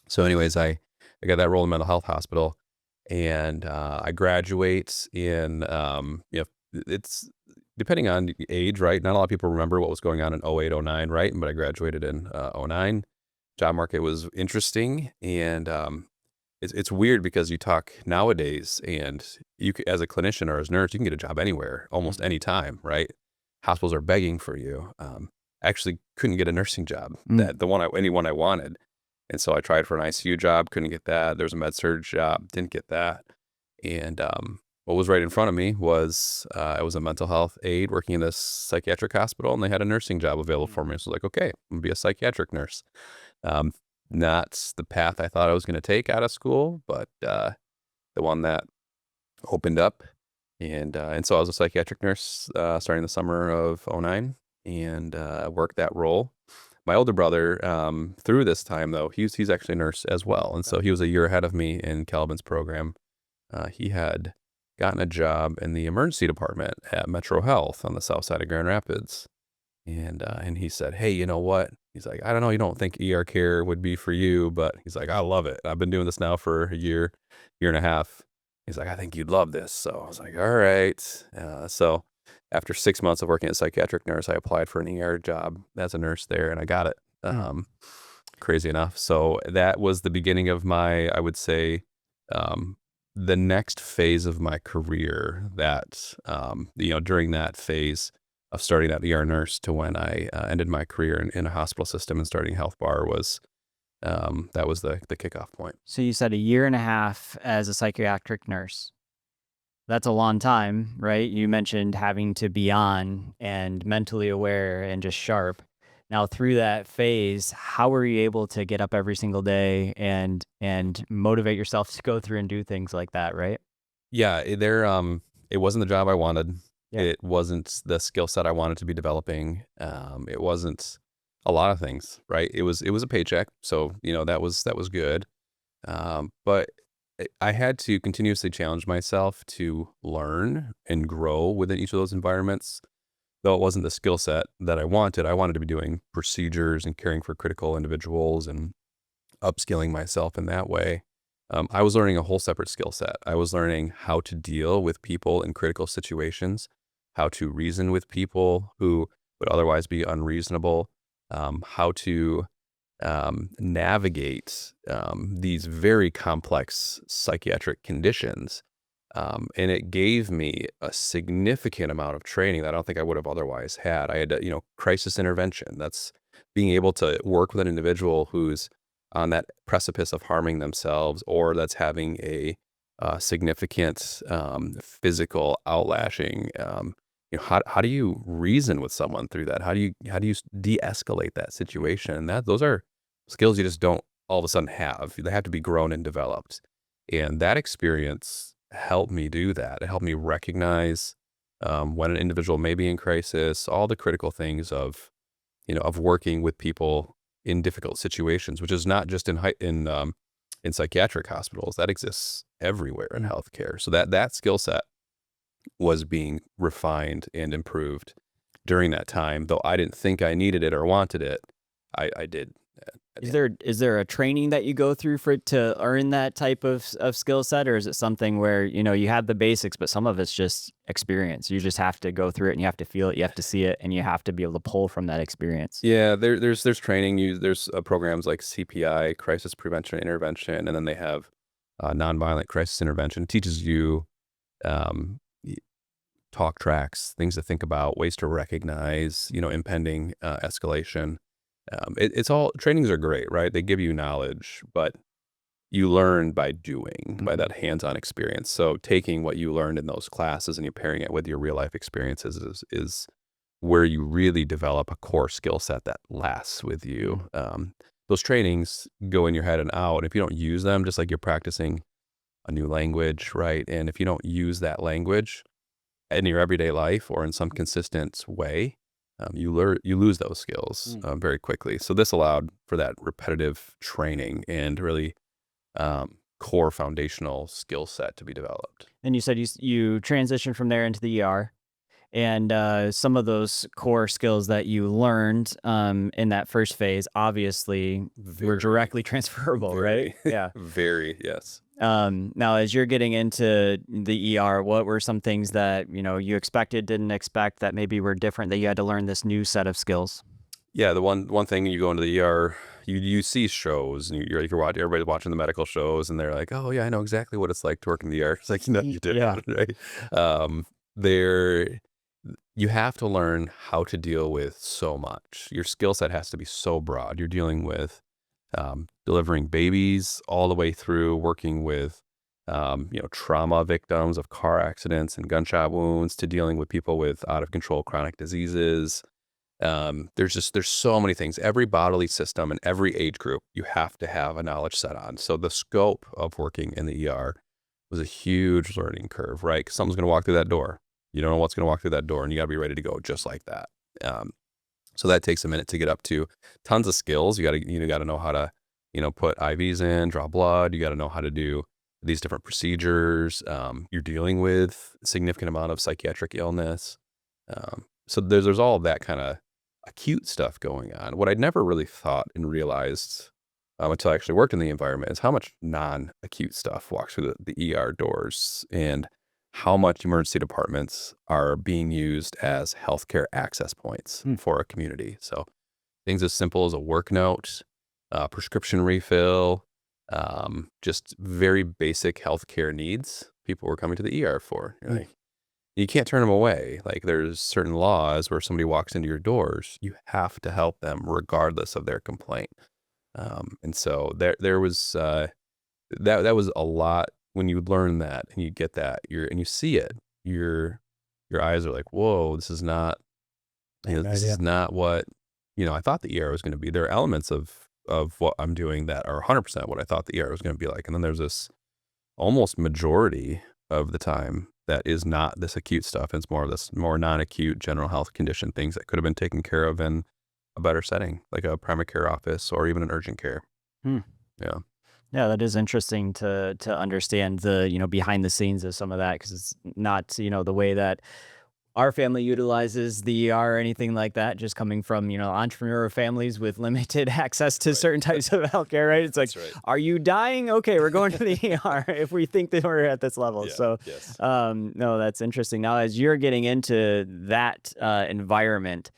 Speaker 1: So anyways, I got that role in mental health hospital, and I graduate in, it's depending on the age, right? Not a lot of people remember what was going on in 08, 09, right? But I graduated in 09. Job market was interesting, and it's weird because you talk nowadays, and as a clinician or as a nurse, you can get a job anywhere, almost
Speaker 2: Mhm.
Speaker 1: any time, right? Hospitals are begging for you. I actually couldn't get a nursing job,
Speaker 2: Mm.
Speaker 1: that the one anyone I wanted. And so I tried for an ICU job, couldn't get that. There was a med surg job, didn't get that. And what was right in front of me was I was a mental health aide working in this psychiatric hospital, and they had a nursing job available for me. So I was like, okay, I'm gonna be a psychiatric nurse. Um, Not the path I thought I was going to take out of school, but the one that opened up. And so I was a psychiatric nurse starting the summer of '09, and worked that role. My older brother, through this time though, he's actually a nurse as well, and
Speaker 2: Okay.
Speaker 1: so he was a year ahead of me in Calvin's program. He had gotten a job in the emergency department at Metro Health on the south side of Grand Rapids. And he said, "Hey, you know what?" He's like, "I don't know, you don't think ER care would be for you, but," he's like, "I love it. I've been doing this now for a year and a half." He's like, "I think you'd love this." So I was like, "All right." So after 6 months of working as a psychiatric nurse, I applied for an ER job as a nurse there, and I got it.
Speaker 2: Mm.
Speaker 1: Crazy enough. So that was the beginning of my, I would say, um, the next phase of my career. That during that phase of starting that ER nurse to when I ended my career in a hospital system and starting HealthBar was, that was the kickoff point.
Speaker 2: So you said a year and a half as a psychiatric nurse. That's a long time, right? You mentioned having to be on and mentally aware and just sharp. Now, through that phase, how were you able to get up every single day and motivate yourself to go through and do things like that, right?
Speaker 1: Yeah, it wasn't the job I wanted.
Speaker 2: Yeah.
Speaker 1: It wasn't the skill set I wanted to be developing. It wasn't a lot of things, right? It was a paycheck, so that was good. But I had to continuously challenge myself to learn and grow within each of those environments. Though it wasn't the skill set that I wanted to be doing procedures and caring for critical individuals and upskilling myself in that way. I was learning a whole separate skill set. I was learning how to deal with people in critical situations, how to reason with people who would otherwise be unreasonable, how to navigate these very complex psychiatric conditions. And it gave me a significant amount of training that I don't think I would have otherwise had. I had to, crisis intervention. That's being able to work with an individual who's on that precipice of harming themselves or that's having a significant physical outlashing. How do you reason with someone through that? How do you de-escalate that situation? And those are skills you just don't all of a sudden have. They have to be grown and developed. And that experience helped me do that. It helped me recognize when an individual may be in crisis, all the critical things of working with people in difficult situations, which is not just in psychiatric hospitals. That exists everywhere in healthcare. So that skill set was being refined and improved during that time. Though I didn't think I needed it or wanted it, I did. At the
Speaker 2: Is
Speaker 1: end.
Speaker 2: there a training that you go through for to earn that type of skill set, or is it something where, you have the basics, but some of it's just experience? You just have to go through it and you have to feel it, you have to see it, and you have to be able to pull from that experience.
Speaker 1: Yeah, there's training. There's programs like CPI, crisis prevention and intervention, and then they have nonviolent crisis intervention. It teaches you um, y- talk tracks, things to think about, ways to recognize, impending escalation. It's all trainings are great, right? They give you knowledge, but you learn by doing, by
Speaker 2: Mhm.
Speaker 1: that hands-on experience. So taking what you learned in those classes and you're pairing it with your real life experiences is where you really develop a core skill set that lasts with
Speaker 2: Mm.
Speaker 1: you. Those trainings go in your head and out. If you don't use them, just like you're practicing a new language, right? And if you don't use that language in your everyday life or in some consistent way, you lose those skills
Speaker 2: Mm.
Speaker 1: very quickly. So this allowed for that repetitive training and really core foundational skill set to be developed.
Speaker 2: And you said you transitioned from there into the ER, and some of those core skills that you learned in that first phase obviously were
Speaker 1: Very,
Speaker 2: directly transferable, right?
Speaker 1: very,
Speaker 2: Yeah.
Speaker 1: very, yes.
Speaker 2: Now, as you're getting into the ER, what were some things that you expected, didn't expect, that maybe were different, that you had to learn this new set of skills?
Speaker 1: Yeah, the one thing you go into the ER, you see shows and you're watching everybody's watching the medical shows and they're like, oh yeah, I know exactly what it's like to work in the ER. It's like no, you didn't,
Speaker 2: Yeah.
Speaker 1: right? There, you have to learn how to deal with so much. Your skill set has to be so broad. You're dealing with delivering babies all the way through working with trauma victims of car accidents and gunshot wounds to dealing with people with out of control chronic diseases. There's so many things. Every bodily system and every age group you have to have a knowledge set on. So the scope of working in the ER was a huge learning curve, right? 'Cause someone's going to walk through that door. You don't know what's going to walk through that door, and you got to be ready to go just like that. Um, so that takes a minute to get up to. Tons of skills. You got to know how to put IVs in, draw blood. You got to know how to do these different procedures. You're dealing with a significant amount of psychiatric illness. So there's all of that kind of acute stuff going on. What I'd never really thought and realized until I actually worked in the environment is how much non-acute stuff walks through the ER doors and how much emergency departments are being used as healthcare access points
Speaker 2: Hmm.
Speaker 1: for a community. So things as simple as a work note, prescription refill, just very basic healthcare needs people were coming to the ER for. You're
Speaker 2: Mm.
Speaker 1: like, you can't turn them away. Like there's certain laws where somebody walks into your doors, you have to help them regardless of their complaint. And so there was that was a lot when you learn that and you get that and you see it. Your eyes are like, whoa, this is not
Speaker 2: Right.
Speaker 1: this
Speaker 2: Yeah.
Speaker 1: is not what I thought the ER was going to be. There are elements of what I'm doing that are 100% what I thought the ER was going to be like, and then there's this almost majority of the time that is not this acute stuff. It's more of this more non-acute general health condition things that could have been taken care of in a better setting, like a primary care office or even an urgent care.
Speaker 2: Hmm.
Speaker 1: Yeah.
Speaker 2: Yeah, that is interesting to understand the, behind the scenes of some of that, because it's not, the way that our family utilizes the ER or anything like that, just coming from, entrepreneur families with limited access to
Speaker 1: Right.
Speaker 2: certain types of healthcare, right? It's like,
Speaker 1: That's right.
Speaker 2: are you dying? Okay, we're going to the ER if we think that we're at this level.
Speaker 1: Yeah.
Speaker 2: So,
Speaker 1: Yes.
Speaker 2: no, that's interesting. Now, as you're getting into that environment,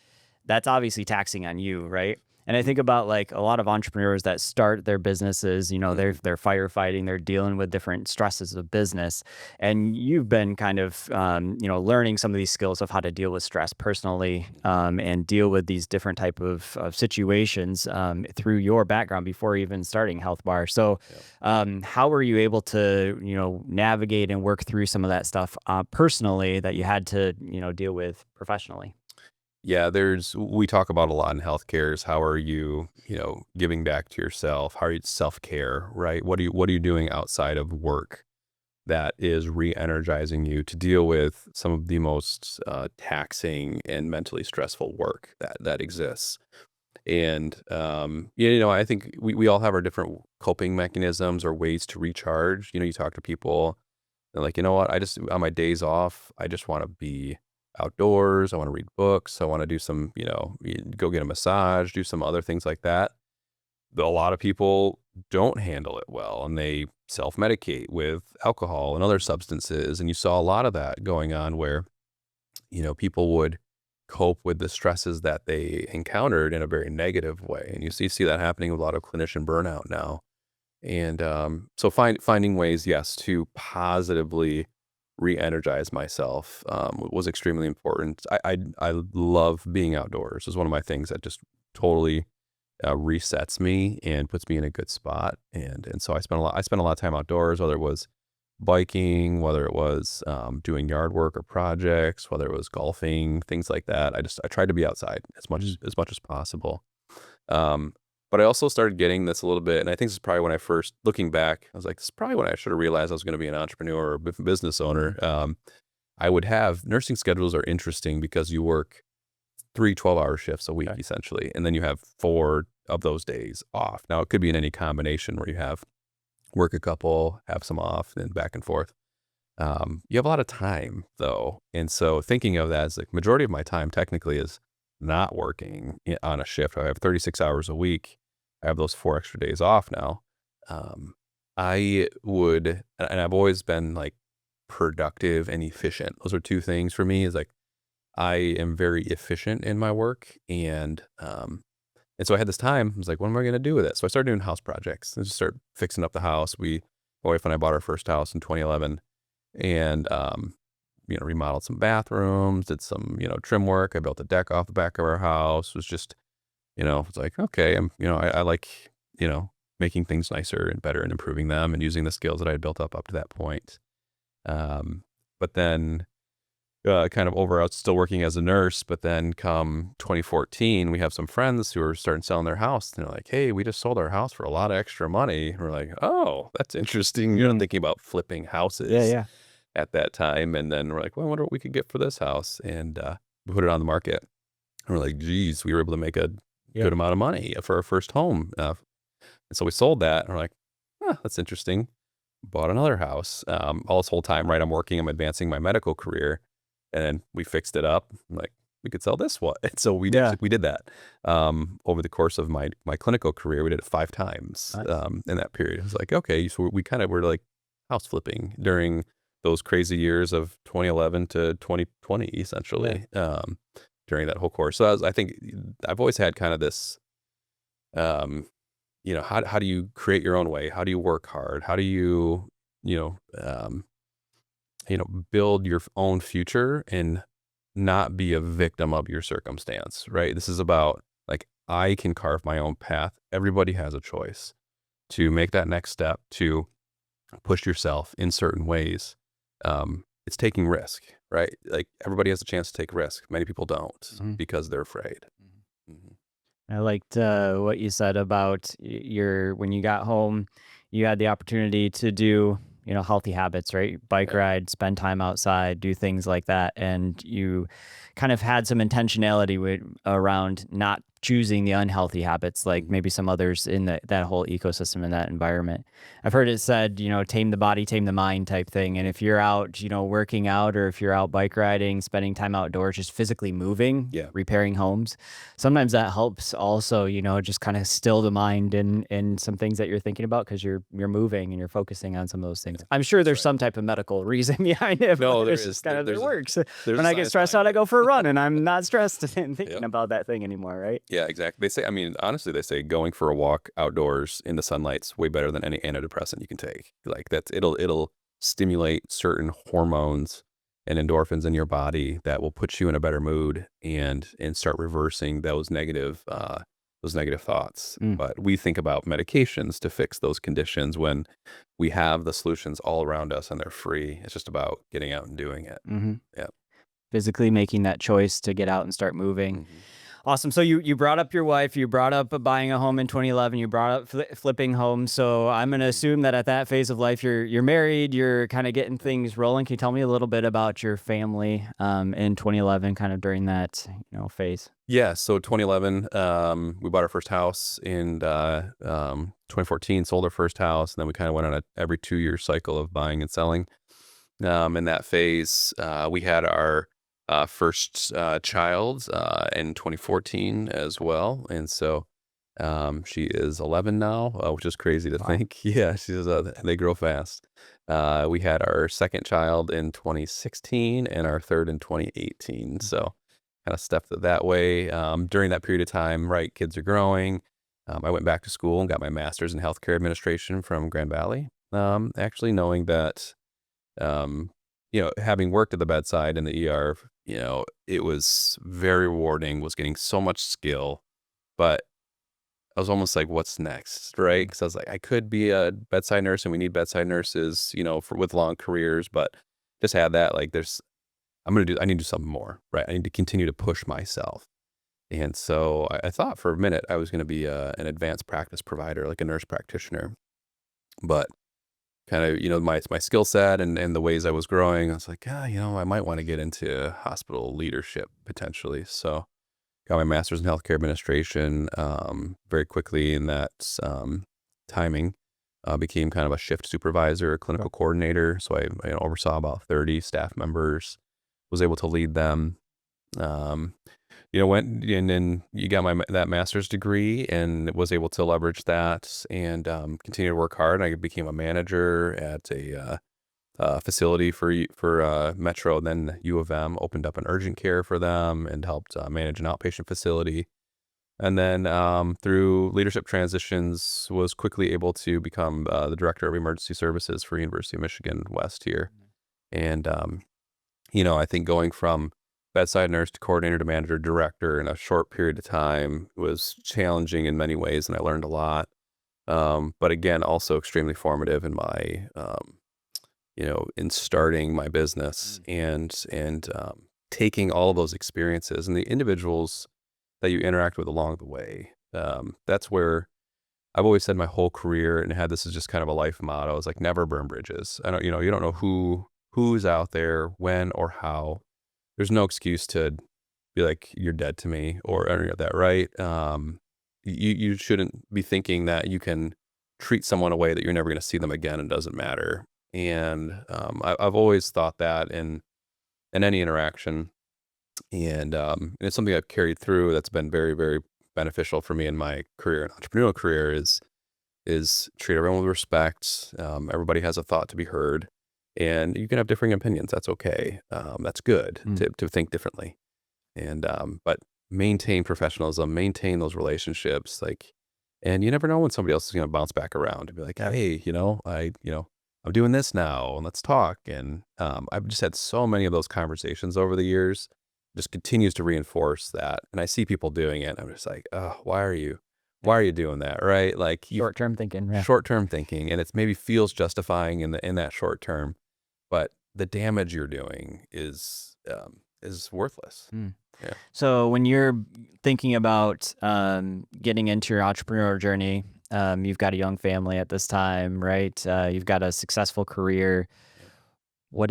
Speaker 2: that's obviously taxing on you, right? And I
Speaker 1: Mhm.
Speaker 2: think about like a lot of entrepreneurs that start their businesses,
Speaker 1: Mhm.
Speaker 2: they're firefighting, they're dealing with different stresses of business, and you've been kind of learning some of these skills of how to deal with stress personally,
Speaker 1: Mhm.
Speaker 2: and deal with these different type of situations through your background before even starting Health Bar. So,
Speaker 1: Yeah.
Speaker 2: how were you able to navigate and work through some of that stuff personally that you had to deal with professionally?
Speaker 1: Yeah, we talk about a lot in healthcare is how are you, giving back to yourself? How are you self-care, right? What are you doing outside of work that is re-energizing you to deal with some of the most taxing and mentally stressful work that exists? And I think we all have our different coping mechanisms or ways to recharge. You talk to people, they're like, you know what, I just on my days off, I just want to be outdoors. I want to read books. I want to do some, go get a massage, do some other things like that. A lot of people don't handle it well and they self medicate with alcohol and other substances. And you saw a lot of that going on where, people would cope with the stresses that they encountered in a very negative way. And you see that happening with a lot of clinician burnout now. And so finding ways, yes, to positively re-energize myself was extremely important. I love being outdoors. It's one of my things that just totally resets me and puts me in a good spot. And so I spent a lot of time outdoors, whether it was biking, whether it was doing yard work or projects, whether it was golfing, things like that. I tried to be outside as much as possible. Um, but I also started getting this a little bit, and I think this is probably when I first, looking back, I was like, this is probably when I should have realized I was going to be an entrepreneur or a business owner. I would have nursing schedules are interesting because you work 3 12-hour shifts a week
Speaker 2: Okay.
Speaker 1: essentially, and then you have 4 of those days off. Now it could be in any combination where you have work a couple, have some off, and then back and forth. You have a lot of time though, and so thinking of that as like majority of my time technically is not working on a shift. I have 36 hours a week. I have those 4 extra days off now. Um, I would, and I've always been like productive and efficient. Those are two things for me. Is like I am very efficient in my work, and so I had this time. I was like, what am I going to do with it? So I started doing house projects. I just start fixing up the house. My wife and I bought our first house in 2011 and remodeled some bathrooms, did some trim work. I built a deck off the back of our house. It was just it's like okay, I like you know making things nicer and better and improving them and using the skills that I had built up to that point. um but then kind of over out still working as a nurse, but then come 2014 we have some friends who are starting selling their house and they're like, hey, we just sold our house for a lot of extra money. And we're like, oh, that's interesting. You're not
Speaker 2: Mm.
Speaker 1: thinking about flipping
Speaker 2: Yeah,
Speaker 1: houses
Speaker 2: yeah.
Speaker 1: at that time. And then we're like, well, I wonder what we could get for this house. And we put it on the market. And we're like, geez, we were able to make a
Speaker 2: Yeah.
Speaker 1: good amount of money for our first home. And so we sold that. And we're like, that's interesting. Bought another house. All this whole time, right? I'm advancing my medical career. And then we fixed it up. I'm like, we could sell this one. And so
Speaker 2: Yeah.
Speaker 1: we did that. Over the course of my clinical career, we did it 5 times
Speaker 2: Nice.
Speaker 1: in that period. It was like, okay, so we kind of were like house flipping during those crazy years of 2011 to 2020,
Speaker 2: Yeah.
Speaker 1: essentially, during that whole course. So I think I've always had kind of this, um, how do you create your own way? How do you work hard? How do you know, um, build your own future and not be a victim of your circumstance, right? This is about like, I can carve my own path. Everybody has a choice to make that next step, to push yourself in certain ways. It's taking risk, right? Like everybody has a chance to take risk. Many people don't
Speaker 2: Mhm.
Speaker 1: because they're afraid. Mhm.
Speaker 2: I liked what you said about your when you got home, you had the opportunity to do, healthy habits, right? Bike
Speaker 1: Yeah.
Speaker 2: ride, spend time outside, do things like that. And you kind of had some intentionality around not choosing the unhealthy habits, like
Speaker 1: Mhm.
Speaker 2: maybe some others in that whole ecosystem in that environment. I've heard it said, tame the body, tame the mind type thing. And
Speaker 1: Mhm.
Speaker 2: if you're out, working out, or if you're out bike riding, spending time outdoors, just physically moving,
Speaker 1: Yeah.
Speaker 2: repairing homes, sometimes that helps also, just kind of still the mind and some things that you're thinking about because you're moving and you're focusing on some of those things.
Speaker 1: Yeah.
Speaker 2: I'm sure
Speaker 1: That's
Speaker 2: there's
Speaker 1: right.
Speaker 2: some type of medical reason behind it, but
Speaker 1: No, there
Speaker 2: it's
Speaker 1: is.
Speaker 2: just kind of, it works.
Speaker 1: There's a
Speaker 2: When I get
Speaker 1: science
Speaker 2: stressed
Speaker 1: behind
Speaker 2: out, I
Speaker 1: it.
Speaker 2: go for a run and I'm not stressed and thinking
Speaker 1: Yep.
Speaker 2: about that thing anymore, right?
Speaker 1: Yeah, exactly. They say, I mean, honestly, they say going for a walk outdoors in the sunlight's way better than any antidepressant you can take. Like that's it'll stimulate certain hormones and endorphins in your body that will put you in a better mood and start reversing those negative thoughts.
Speaker 2: Mm,
Speaker 1: But we think about medications to fix those conditions when we have the solutions all around us and they're free. It's just about getting out and doing it.
Speaker 2: mhm.
Speaker 1: Yeah.
Speaker 2: Physically making that choice to get out and start moving.
Speaker 1: Hmm.
Speaker 2: Awesome. So you brought up your wife, you brought up buying a home in 2011, you brought up flipping homes. So I'm going to
Speaker 1: Hmm.
Speaker 2: assume that at that phase of life, you're married, you're kind of getting
Speaker 1: Yeah.
Speaker 2: things rolling. Can you tell me a little bit about your family in 2011, kind of during that phase?
Speaker 1: Yeah, so 2011, we bought our first house in 2014, sold our first house, and then we kind of went on a every 2 year cycle of buying and selling. In that phase, we had our first child in 2014 as well, and so she is 11 now, which is crazy to
Speaker 2: Wow.
Speaker 1: think. Yeah, they grow fast. We had our second child in 2016 and our third in 2018. So kind of stepped it that way. During that period of time, right, kids are growing. I went back to school and got my master's in healthcare administration from Grand Valley. Actually knowing that, um, having worked at the bedside in the ER, it was very rewarding, was getting so much skill, but I was almost like, "What's next?" Right?
Speaker 2: Mm,
Speaker 1: Because I was like, "I could be a bedside nurse, and we need bedside nurses, for with long careers." But just had that like, I need to do something more, right? I need to continue to push myself. And so I thought for a minute I was going to be an advanced practice provider, like a nurse practitioner. But kind of, my skill set and the ways I was growing, I was like, I might want to get into hospital leadership potentially. So got my master's in healthcare administration very quickly in that timing. Became kind of a shift supervisor, a
Speaker 2: okay.
Speaker 1: clinical coordinator. So I oversaw about 30 staff members, was able to lead them. Um, went and then you got that master's degree and was able to leverage that and continue to work hard. I became a manager at a facility for Metro. Then U of M opened up an urgent care for them and helped manage an outpatient facility. And then through leadership transitions, was quickly able to become the director of emergency services for University of Michigan West here. And I think going from bedside nurse to coordinator to manager director in a short period of time was challenging in many ways, and I learned a lot. But again, also extremely formative in my, in starting my business
Speaker 2: Mm,
Speaker 1: and taking all of those experiences and the individuals that you interact with along the way. That's where I've always said my whole career and had this as just kind of a life motto is like never burn bridges. I don't, you don't know who's out there, when or how. There's no excuse to be like, "You're dead to me," or any of that, right? You shouldn't be thinking that you can treat someone a way that you're never gonna see them again and doesn't matter. And, I've always thought that in any interaction, and it's something I've carried through that's been very, very beneficial for me in my career and entrepreneurial career is treat everyone with respect. Everybody has a thought to be heard, and you can have differing opinions. That's okay. That's good
Speaker 2: mm.
Speaker 1: to think differently, and but maintain professionalism, maintain those relationships. And you never know when somebody else is going to bounce back around and be like,
Speaker 2: Yep.
Speaker 1: hey, I'm doing this now, and let's talk. And I've just had so many of those conversations over the years. Just continues to reinforce that, and I see people doing it. And I'm just like, oh, why are you doing that? Right? Like you
Speaker 2: Short term thinking. Yeah.
Speaker 1: short-term thinking, and it's maybe feels justifying in that short term, but the damage you're doing is worthless.
Speaker 2: Mm.
Speaker 1: Yeah.
Speaker 2: So when you're thinking about getting into your entrepreneurial journey, you've got a young family at this time, right? You've got a successful career.
Speaker 1: Yep.
Speaker 2: What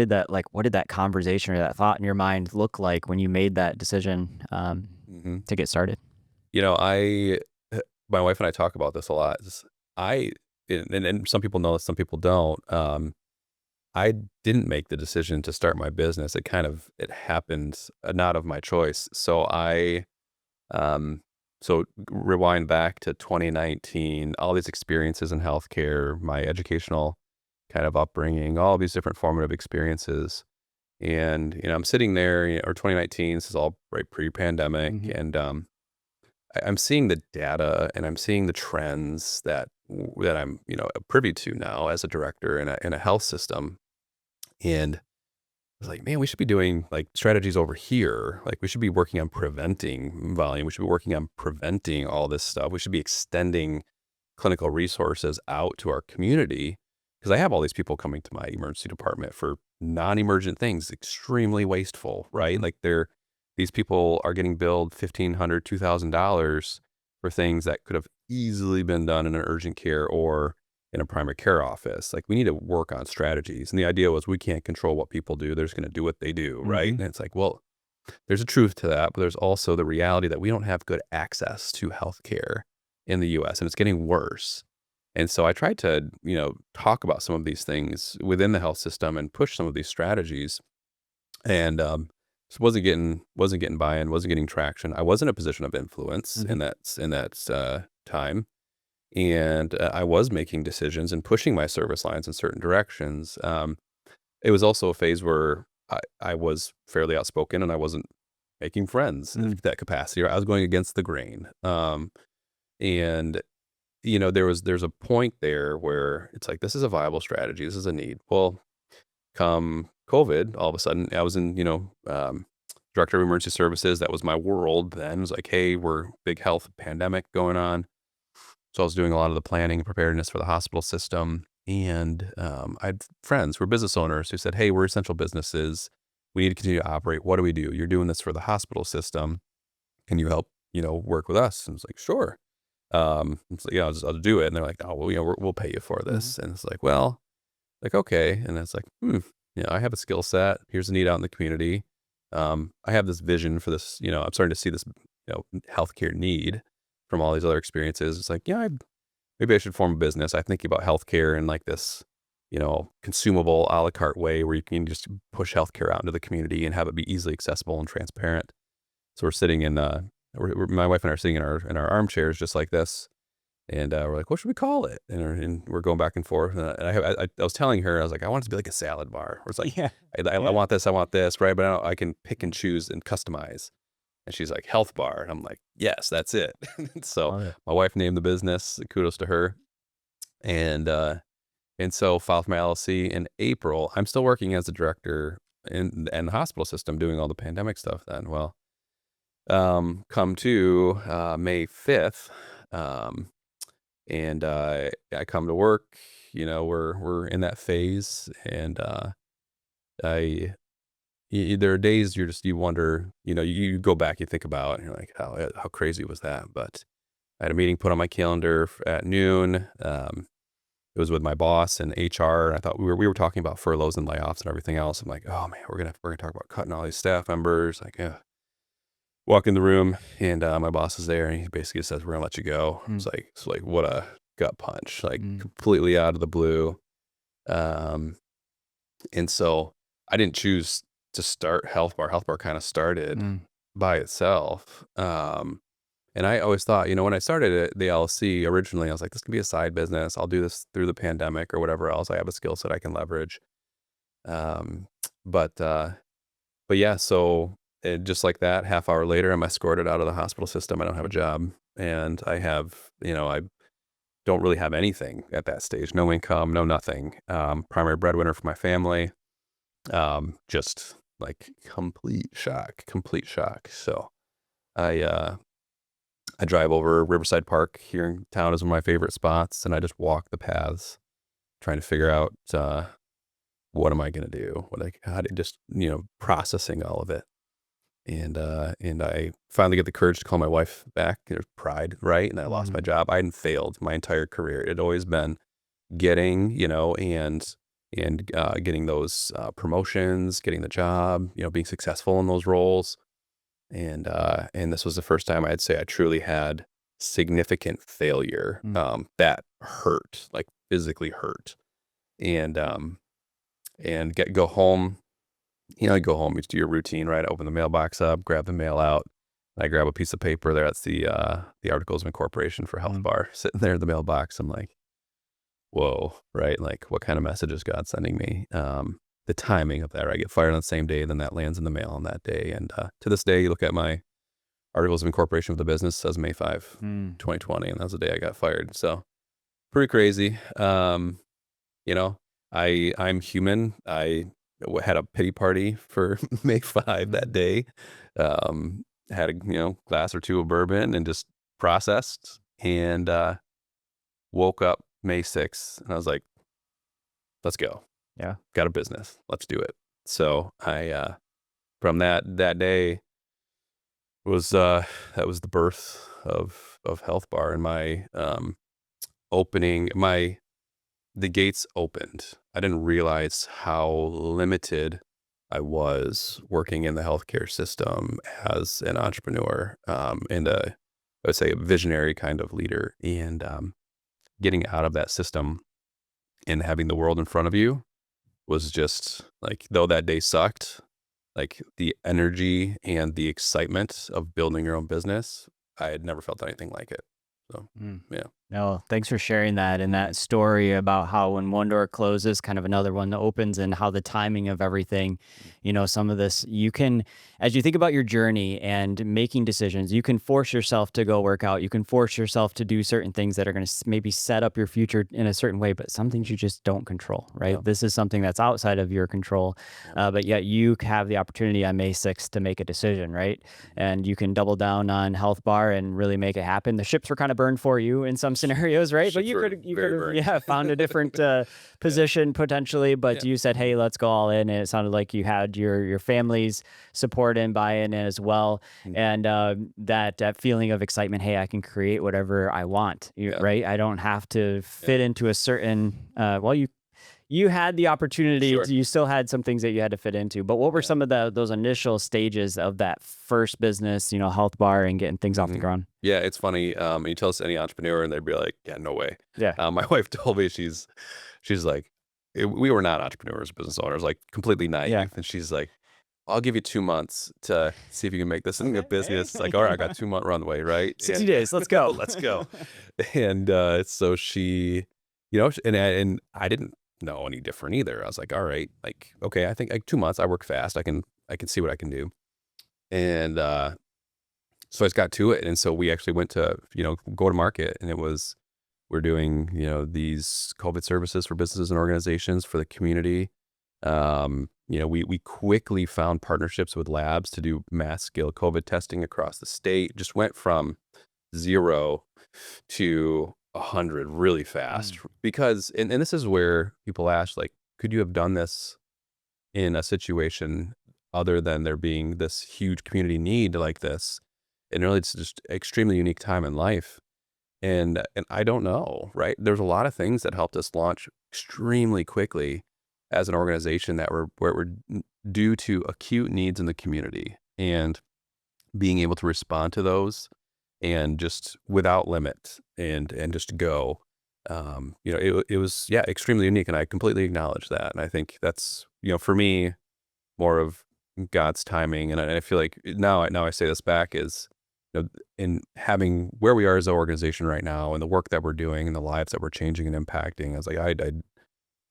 Speaker 2: did that conversation or that thought in your mind look like when you made that decision
Speaker 1: Mhm.
Speaker 2: to get started?
Speaker 1: I my wife and I talk about this a lot. I and some people know this, some people don't. I didn't make the decision to start my business. It happened not of my choice. Um, so rewind back to 2019, all these experiences in healthcare, my educational kind of upbringing, all these different formative experiences. And, I'm sitting there, or 2019, this is all right pre-pandemic,
Speaker 2: Mhm.
Speaker 1: and I'm seeing the data and I'm seeing the trends that I'm, privy to now as a director in a health system. And I was like, man, we should be doing like strategies over here. Like we should be working on preventing volume. We should be working on preventing all this stuff. We should be extending clinical resources out to our community because I have all these people coming to my emergency department for non-emergent things, extremely wasteful, right?
Speaker 2: Mhm.
Speaker 1: Like these people are getting billed $1,500, $2,000 for things that could have easily been done in an urgent care or in a primary care office. Like we need to work on strategies. And the idea was we can't control what people do. They're just going to do what they do, right?
Speaker 2: Mhm.
Speaker 1: And it's like, well, there's a truth to that, but there's also the reality that we don't have good access to healthcare in the US and it's getting worse. And so I tried to, talk about some of these things within the health system and push some of these strategies and just wasn't getting buy-in, wasn't getting traction. I was in a position of influence
Speaker 2: Mhm.
Speaker 1: in that time and I was making decisions and pushing my service lines in certain directions. It was also a phase where I was fairly outspoken and I wasn't making friends in
Speaker 2: Mm.
Speaker 1: that capacity, or I was going against the grain. And there's a point there where it's like this is a viable strategy, this is a need. Well, come COVID, all of a sudden I was in, director of emergency services. That was my world then. It was like, hey, we're big health pandemic going on. So I was doing a lot of the planning and preparedness for the hospital system. And I had friends who were business owners who said, hey, we're essential businesses. We need to continue to operate. What do we do? You're doing this for the hospital system. Can you help, work with us? And it's like, sure. It's like, yeah, I'll do it. And they're like, oh, well, we'll pay you for
Speaker 2: Mhm.
Speaker 1: this. And it's like, well, like, okay. And it's like, I have a skill set. Here's a need out in the community. I have this vision for this, I'm starting to see this, healthcare need from all these other experiences. It's like, yeah, maybe I should form a business. I'm thinking about healthcare in like this, consumable a la carte way where you can just push healthcare out into the community and have it be easily accessible and transparent. So we're sitting in, my wife and I are sitting in our armchairs just like this, and we're like, what should we call it? And we're going back and forth. And I was telling her, I was like, I want it to be like a salad bar. Where it's like,
Speaker 2: Yeah.
Speaker 1: I
Speaker 2: Yeah.
Speaker 1: want this, right? But I can pick and choose and customize. And she's like, Health Bar. And I'm like, yes, that's it. So
Speaker 2: Love it.
Speaker 1: my wife named the business. Kudos to her. And so filed for my LLC in April. I'm still working as a director in the hospital system doing all the pandemic stuff then. Well, come to May 5th, um, and I come to work, we're in that phase and I there are days you wonder, you go back, you think about, and you're like, how crazy was that? But I had a meeting put on my calendar at noon. It was with my boss and HR. And I thought we were talking about furloughs and layoffs and everything else. I'm like, oh man, we're gonna talk about cutting all these staff members. Like, yeah. Walk in the room and my boss is there and he basically says, we're gonna let you go.
Speaker 2: Mm.
Speaker 1: It's like what a gut punch, like
Speaker 2: Mm.
Speaker 1: completely out of the blue. Um, and so I didn't choose to start Health Bar. Health Bar kind of started
Speaker 2: Mm.
Speaker 1: by itself. And I always thought, when I started the LLC originally, I was like, this could be a side business. I'll do this through the pandemic or whatever else. I have a skill set I can leverage. Um, but yeah, so just like that, half hour later, I'm escorted out of the hospital system. I don't have a job, and I don't really have anything at that stage. No income, no nothing. Primary breadwinner for my family. Just like complete shock, complete shock. So I drive over Riverside Park here in town is one of my favorite spots, and I just walk the paths trying to figure out what am I gonna do? How to just processing all of it. And I finally get the courage to call my wife back. There's pride, right? And I lost my
Speaker 2: Mhm.
Speaker 1: job. I hadn't failed my entire career. It had always been getting, getting those promotions, getting the job, being successful in those roles. and this was the first time I'd say I truly had significant failure,
Speaker 2: Mm.
Speaker 1: that hurt, like physically hurt. And go home, you go home, you do your routine, right? Open the mailbox up, grab the mail out. I grab a piece of paper there. That's the articles of incorporation for
Speaker 2: Mm.
Speaker 1: HealthBar sitting there in the mailbox. I'm like, whoa, right? Like, what kind of message is God sending me? The timing of that, right? I get fired on the same day, then that lands in the mail on that day. And to this day, you look at my articles of incorporation of the business, says May 5,
Speaker 2: Mm.
Speaker 1: 2020, and that's the day I got fired. So pretty crazy. You know, I'm human. I had a pity party for May 5 that
Speaker 2: Mm.
Speaker 1: day. Had a glass or two of bourbon and just processed, and woke up May 6th, and I was like, let's go.
Speaker 2: Yeah.
Speaker 1: Got a business. Let's do it. So I from that day was that was the birth of Health Bar, and my opening my the gates opened. I didn't realize how limited I was working in the healthcare system as an entrepreneur, and I would say a visionary kind of leader. And getting out of that system and having the world in front of you was just like, though that day sucked, like the energy and the excitement of building your own business, I had never felt anything like it. So,
Speaker 2: Mm.
Speaker 1: yeah.
Speaker 2: No, thanks for sharing that and
Speaker 1: Mhm.
Speaker 2: that story about how when one door closes, kind of another one opens, and how the timing of everything, some of this you can, as you think about your journey and making decisions, you can force yourself to go work out. You can force yourself to do certain things that are going to maybe set up your future in a certain way, but some things you just don't control,
Speaker 1: Yeah.
Speaker 2: right? This is something that's outside of your control,
Speaker 1: Yeah.
Speaker 2: but yet you have the opportunity on May 6th to make a decision, right?
Speaker 1: Mhm.
Speaker 2: And you can double down on Health Bar and really make it happen. The ships were kind of burned for you in some scenarios, right? But
Speaker 1: Ships were
Speaker 2: you could
Speaker 1: very
Speaker 2: have,
Speaker 1: burnt.
Speaker 2: yeah, found a different
Speaker 1: Yeah.
Speaker 2: position potentially. But
Speaker 1: Yeah.
Speaker 2: you said, hey, let's go all in, and it sounded like you had your family's support and buy-in as well,
Speaker 1: Mhm.
Speaker 2: and that feeling of excitement. Hey, I can create whatever I want,
Speaker 1: Yeah.
Speaker 2: right? I don't have to
Speaker 1: Yeah.
Speaker 2: fit into a certain. Well, you had the opportunity
Speaker 1: Sure.
Speaker 2: to, you still had some things that you had to fit into, but what were
Speaker 1: Yeah.
Speaker 2: some of those initial stages of that first business, Health Bar, and getting things off the
Speaker 1: Mhm.
Speaker 2: ground?
Speaker 1: Yeah, it's funny, you tell this to any entrepreneur and they'd be like, "Yeah, no way."
Speaker 2: Yeah.
Speaker 1: My wife told me she's like, we were not entrepreneurs, business owners, like, completely
Speaker 2: Yeah.
Speaker 1: naive, and she's like, "I'll give you 2 months to see if you can make this into a
Speaker 2: Okay. Hey.
Speaker 1: business." Like, "Alright, I got 2-month runway," right?
Speaker 2: 60
Speaker 1: And
Speaker 2: days. Let's go.
Speaker 1: let's go. And, so she and I didn't know any different either. I was like, "Alright, like, okay, I think, like, 2 months, I work fast, I can see what I can do." And, so I just got to it, and so we actually went to, go to market, and we're doing, these COVID services for businesses and organizations for the community. We quickly found partnerships with labs to do mass scale COVID testing across the state. Just went from 0 to 100 really fast
Speaker 2: Mm.
Speaker 1: because, and this is where people ask, like, could you have done this in a situation other than there being this huge community need like this? And really, it's just extremely unique time in life. And I don't know, right? There's a lot of things that helped us launch extremely quickly as an organization that were due to acute needs in the community, and being able to respond to those and just without limit and just go. It was, yeah, extremely unique, and I completely acknowledge that. And I think that's, for me, more of God's timing. And I feel like now I say this back is, in having where we are as an organization right now and the work that we're doing and the lives that we're changing and impacting. I was like,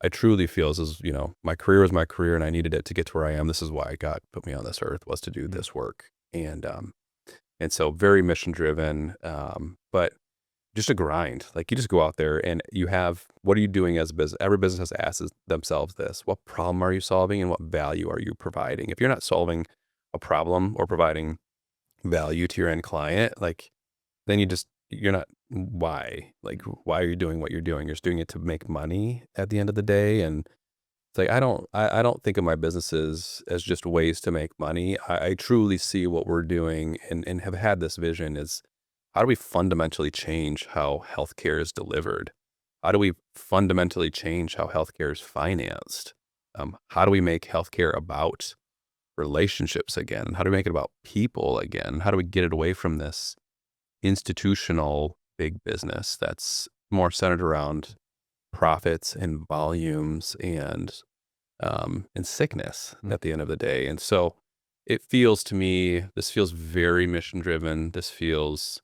Speaker 1: I truly feel this is, my career was my career, and I needed it to get to where I am. This is why God put me on this earth, was to do
Speaker 2: Mm.
Speaker 1: this work. And so very mission driven, but just a grind. Like, you just go out there and what are you doing as a business? Every business has to ask themselves this: what problem are you solving, and what value are you providing? If you're not solving a problem or providing value to your end client, like, then you're not, why? Like, why are you doing what you're doing? You're just doing it to make money at the end of the day. And it's like, I don't think of my businesses as just ways to make money. I truly see what we're doing, and have had this vision is, how do we fundamentally change how healthcare is delivered? How do we fundamentally change how healthcare is financed? How do we make healthcare about relationships again? How do we make it about people again? How do we get it away from this institutional big business that's more centered around profits and volumes and sickness at the end of the day? And so it feels to me, this feels very mission driven. This feels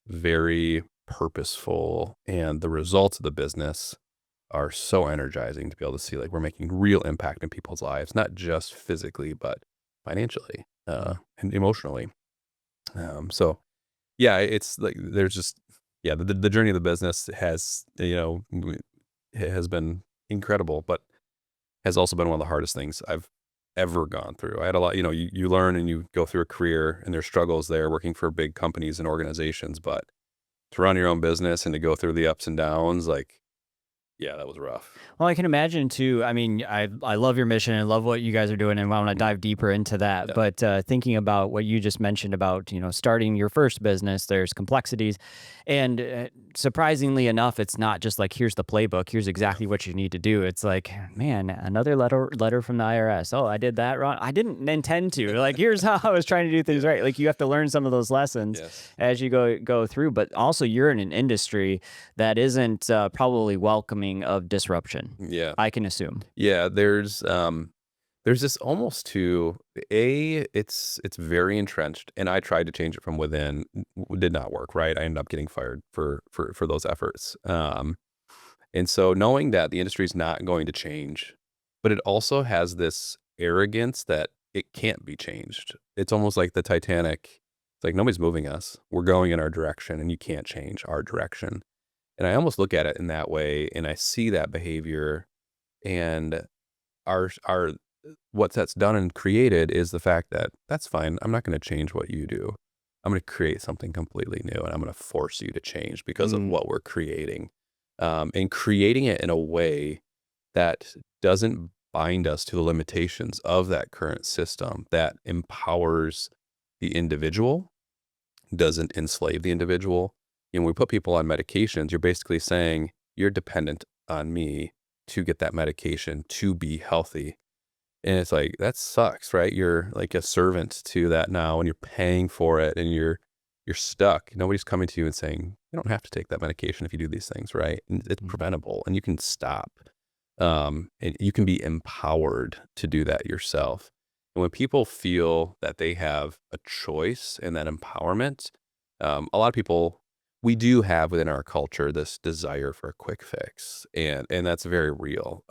Speaker 1: very purposeful, and the results of the business are so energizing to be able to see like we're making real impact in people's lives, not just physically, but financially, and emotionally. So yeah, it's like there's just yeah, the journey of the business has it has been incredible, but has also been one of the hardest things I've ever gone through. I had a lot, you learn and you go through a career and there's struggles there working for big companies and organizations, but to run your own business and to go through the ups and downs, like, yeah, that was rough.
Speaker 2: Well, I can imagine too. I mean, I love your mission and love what you guys are doing, and I want to
Speaker 1: Mhm.
Speaker 2: dive deeper into that.
Speaker 1: Yeah.
Speaker 2: But thinking about what you just mentioned about starting your first business, there's complexities, and surprisingly enough, it's not just like here's the playbook, here's
Speaker 1: Yeah.
Speaker 2: exactly what you need to do. It's like, man, another letter from the IRS. Oh, I did that wrong. I didn't intend to. Like, here's how I was trying to do things
Speaker 1: Yeah.
Speaker 2: right. Like, you have to learn some of those lessons
Speaker 1: Yes.
Speaker 2: as you go through. But also, you're in an industry that isn't probably welcoming of disruption.
Speaker 1: Yeah.
Speaker 2: I can assume.
Speaker 1: Yeah, there's this almost to it's very entrenched, and I tried to change it from within, did not work, right? I ended up getting fired for those efforts. And so knowing that the industry is not going to change, but it also has this arrogance that it can't be changed. It's almost like the Titanic. It's like nobody's moving us. We're going in our direction, and you can't change our direction. And I almost look at it in that way, and I see that behavior, and our what that's done and created is the fact that that's fine. I'm not going to change what you do. I'm going to create something completely new, and I'm going to force you to change because of
Speaker 2: Mm,
Speaker 1: what we're creating, and creating it in a way that doesn't bind us to the limitations of that current system, that empowers the individual, doesn't enslave the individual. When we put people on medications, you're basically saying you're dependent on me to get that medication to be healthy. And it's like, that sucks, right? You're like a servant to that now, and you're paying for it, and you're stuck. Nobody's coming to you and saying, you don't have to take that medication if you do these things, right? And it's
Speaker 2: mm.
Speaker 1: preventable and you can stop. And you can be empowered to do that yourself. And when people feel that they have a choice and that empowerment, a lot of people, we do have within our culture this desire for a quick fix, and that's very real.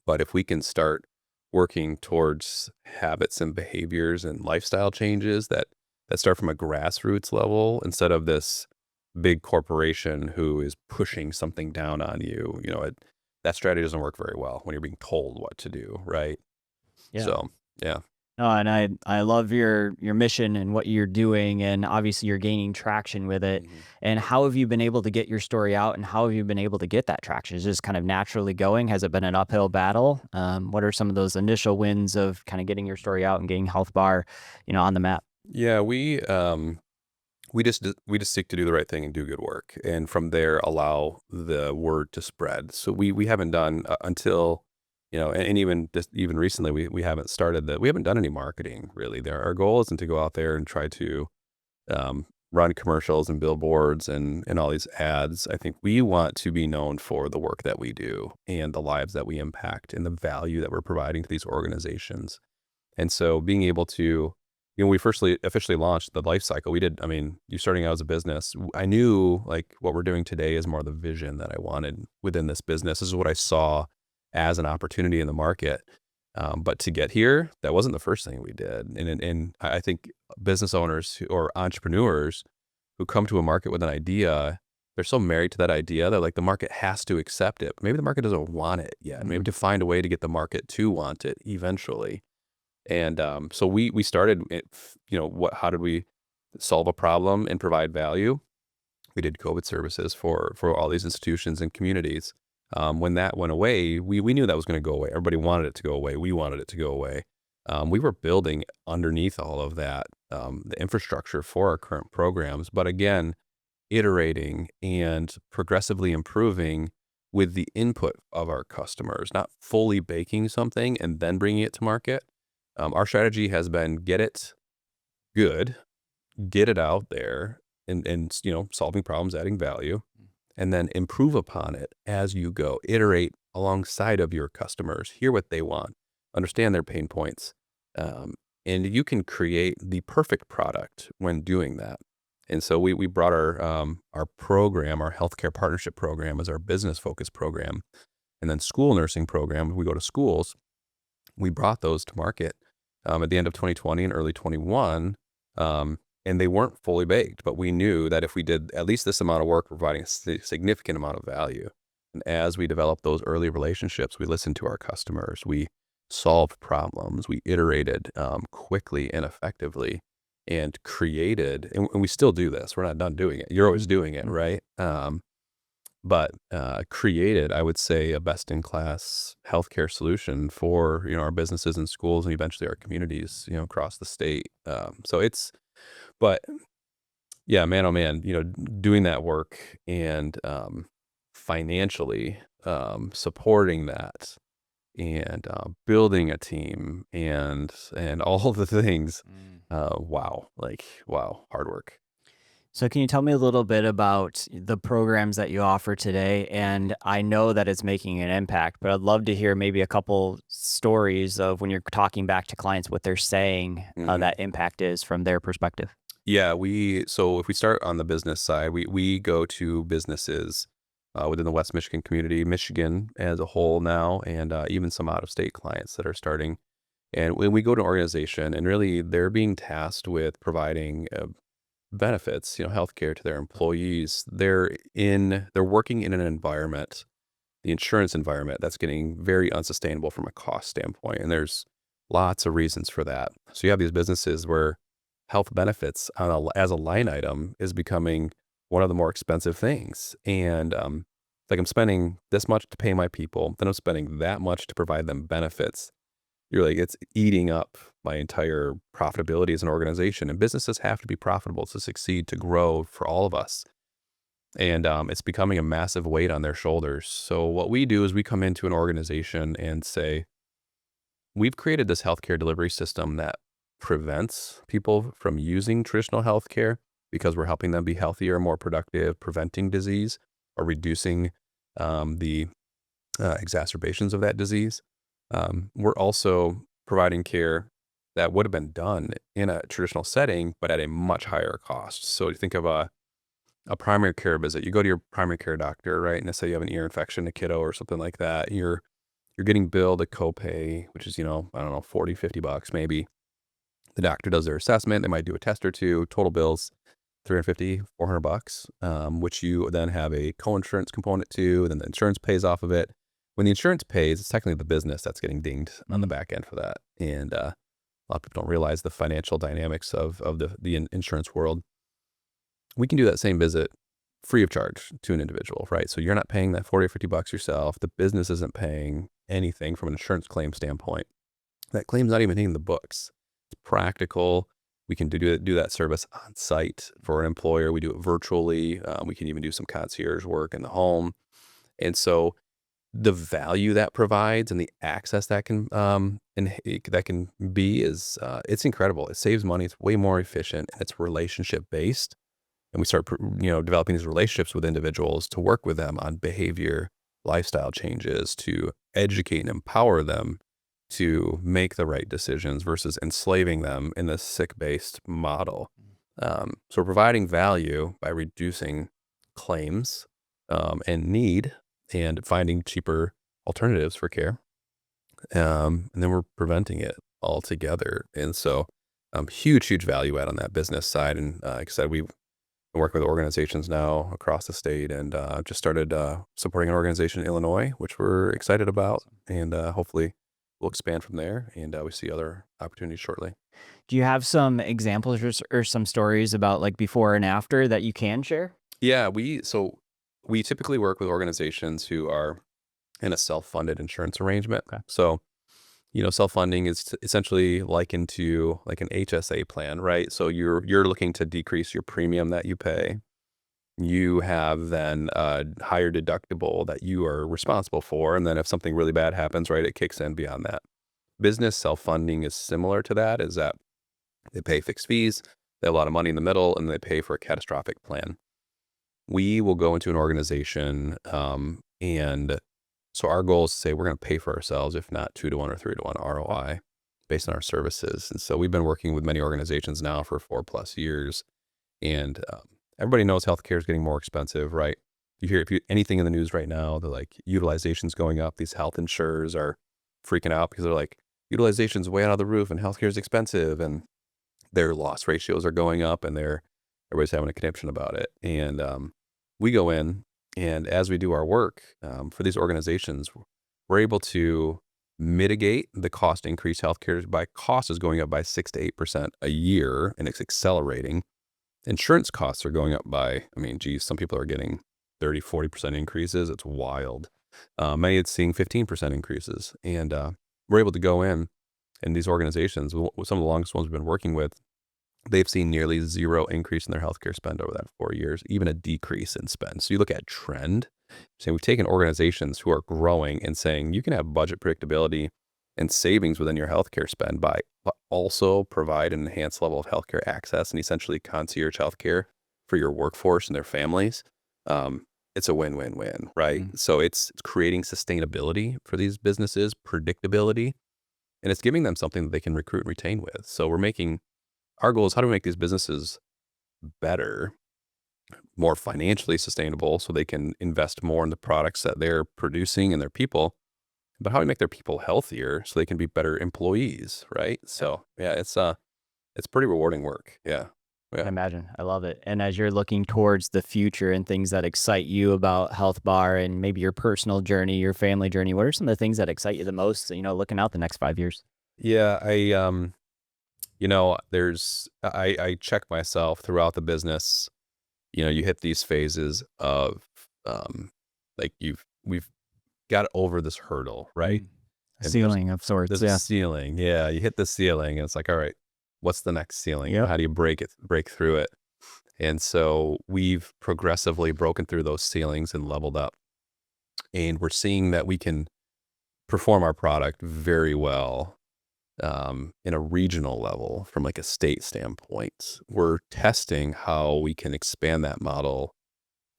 Speaker 1: But if we can start working towards habits and behaviors and lifestyle changes that start from a grassroots level instead of this big corporation who is pushing something down on you, that strategy doesn't work very well when you're being told what to do, right?
Speaker 2: Yeah.
Speaker 1: So, yeah.
Speaker 2: No, and I love your mission and what you're doing, and obviously you're gaining traction with it.
Speaker 1: Mhm.
Speaker 2: And how have you been able to get your story out, and how have you been able to get that traction? Is it just kind of naturally going? Has it been an uphill battle? What are some of those initial wins of kind of getting your story out and getting Health Bar, on the map?
Speaker 1: Yeah, we just seek to do the right thing and do good work, and from there allow the word to spread. So we haven't done until and even just even recently we haven't started that. We haven't done any marketing really. Our goal isn't to go out there and try to run commercials and billboards and all these ads. I think we want to be known for the work that we do and the lives that we impact and the value that we're providing to these organizations. And so being able to, we firstly officially launched the life cycle. You starting out as a business, I knew like what we're doing today is more the vision that I wanted within this business. This is what I saw as an opportunity in the market. But to get here, that wasn't the first thing we did. And I think business owners or entrepreneurs who come to a market with an idea, they're so married to that idea that like the market has to accept it. Maybe the market doesn't want it yet. Maybe
Speaker 2: Mhm.
Speaker 1: to find a way to get the market to want it eventually. And so we started it, how did we solve a problem and provide value? We did COVID services for all these institutions and communities. When that went away, we knew that was going to go away. Everybody wanted it to go away. We wanted it to go away. We were building underneath all of that the infrastructure for our current programs, but again, iterating and progressively improving with the input of our customers, not fully baking something and then bringing it to market. Our strategy has been get it good, get it out there, and solving problems, adding value, and then improve upon it as you go. Iterate alongside of your customers, hear what they want, understand their pain points, um, and you can create the perfect product when doing that. And so we brought our program, our healthcare partnership program, as our business focused program, and then school nursing program. We go to schools. We brought those to market at the end of 2020 and early 21. And they weren't fully baked, but we knew that if we did at least this amount of work, providing a significant amount of value. And as we developed those early relationships, we listened to our customers. We solved problems. We iterated quickly and effectively, and created. And we still do this. We're not done doing it. You're always doing it,
Speaker 2: Mhm.
Speaker 1: right? But created, I would say, a best-in-class healthcare solution for our businesses and schools, and eventually our communities, across the state. But yeah, man, oh man, doing that work and financially supporting that, and building a team, and all the things.
Speaker 2: Mm.
Speaker 1: Wow, like wow, hard work.
Speaker 2: So can you tell me a little bit about the programs that you offer today? And I know that it's making an impact, but I'd love to hear maybe a couple stories of when you're talking back to clients, what they're saying
Speaker 1: Mhm.
Speaker 2: that impact is from their perspective.
Speaker 1: Yeah, so if we start on the business side, we go to businesses within the West Michigan community, Michigan as a whole now, and even some out of state clients that are starting. And when we go to an organization, and really they're being tasked with providing benefits, healthcare to their employees, they're working in an environment, the insurance environment, that's getting very unsustainable from a cost standpoint. And there's lots of reasons for that. So you have these businesses where health benefits as a line item is becoming one of the more expensive things. And like I'm spending this much to pay my people, then I'm spending that much to provide them benefits. You're like, it's eating up my entire profitability as an organization. And businesses have to be profitable to succeed, to grow for all of us. And it's becoming a massive weight on their shoulders. So what we do is we come into an organization and say, we've created this healthcare delivery system that prevents people from using traditional healthcare because we're helping them be healthier, more productive, preventing disease or reducing the exacerbations of that disease. We're also providing care that would have been done in a traditional setting, but at a much higher cost. So you think of a primary care visit. You go to your primary care doctor, right? And let's say you have an ear infection, a kiddo or something like that. You're getting billed a copay, which is, I don't know, 40, $50 maybe. The doctor does their assessment. They might do a test or two. Total bills, 350, $400, which you then have a co-insurance component to, and then the insurance pays off of it. When the insurance pays, it's technically the business that's getting dinged on the
Speaker 2: Mm.
Speaker 1: back end for that. And a lot of people don't realize the financial dynamics of the insurance world. We can do that same visit free of charge to an individual, right? So you're not paying that 40 or $50 yourself. The business isn't paying anything from an insurance claim standpoint. That claim's not even hitting the books. It's practical. We can do that service on site for an employer. We do it virtually. We can even do some concierge work in the home. And so the value that provides and the access that that can be is it's incredible. It saves money. It's way more efficient, and it's relationship based. And we start, developing these relationships with individuals to work with them on behavior, lifestyle changes, to educate and empower them to make the right decisions versus enslaving them in this sick-based model. So we're providing value by reducing claims and need, and finding cheaper alternatives for care. And then we're preventing it altogether. And so huge, huge value add on that business side. And like I said, we work with organizations now across the state, and just started supporting an organization in Illinois, which we're excited about.
Speaker 2: Awesome.
Speaker 1: And hopefully we'll expand from there, and we see other opportunities shortly.
Speaker 2: Do you have some examples or some stories about like before and after that you can share?
Speaker 1: Yeah, we typically work with organizations who are in a self-funded insurance arrangement.
Speaker 2: Okay.
Speaker 1: So, self-funding is essentially likened to like an HSA plan, right? So you're looking to decrease your premium that you pay. You have then a higher deductible that you are responsible for, and then if something really bad happens, right, it kicks in beyond that. Business self-funding is similar to that, is that they pay fixed fees, they have a lot of money in the middle, and they pay for a catastrophic plan. We will go into an organization, and so our goal is to say we're going to pay for ourselves, if not 2 to 1 or 3 to 1 ROI based on our services. And so we've been working with many organizations now for 4+ years, and everybody knows healthcare is getting more expensive, right? You hear anything in the news right now, they're like utilization's going up. These health insurers are freaking out because they're like utilization's way out of the roof and healthcare is expensive, and their loss ratios are going up, and everybody's having a conniption about it. And we go in, and as we do our work for these organizations, we're able to mitigate the cost increase. Healthcare by cost is going up by 6 to 8% a year, and it's accelerating. Insurance costs are going up by, I mean, geez, some people are getting 30, 40% increases. It's wild. Many it's seeing 15% increases. And we're able to go in, and these organizations, some of the longest ones we've been working with, they've seen nearly zero increase in their healthcare spend over that 4 years, even a decrease in spend. So you look at trend, saying we've taken organizations who are growing and saying you can have budget predictability and savings within your healthcare spend by also provide an enhanced level of healthcare access and essentially concierge healthcare for your workforce and their families. It's a win-win-win, right?
Speaker 2: Mm.
Speaker 1: So it's creating sustainability for these businesses, predictability, and it's giving them something that they can recruit and retain with. So our goal is how do we make these businesses better, more financially sustainable so they can invest more in the products that they're producing and their people, but how do we make their people healthier so they can be better employees, right?
Speaker 2: Yep.
Speaker 1: So yeah, it's pretty rewarding work. Yeah.
Speaker 2: I
Speaker 1: Yeah.
Speaker 2: imagine. I love it. And as you're looking towards the future and things that excite you about Health Bar and maybe your personal journey, your family journey, what are some of the things that excite you the most, looking out the next 5 years?
Speaker 1: Yeah. I check myself throughout the business. You hit these phases of, um, like we've got over this hurdle, right?
Speaker 2: Mm.
Speaker 1: And there's
Speaker 2: Ceiling of sorts.
Speaker 1: there's a
Speaker 2: Yeah.
Speaker 1: ceiling. Yeah, you hit the ceiling and it's like, all right, what's the next ceiling?
Speaker 2: Yep.
Speaker 1: How do you break through it? And so we've progressively broken through those ceilings and leveled up. And we're seeing that we can perform our product very well in a regional level from like a state standpoint. We're testing how we can expand that model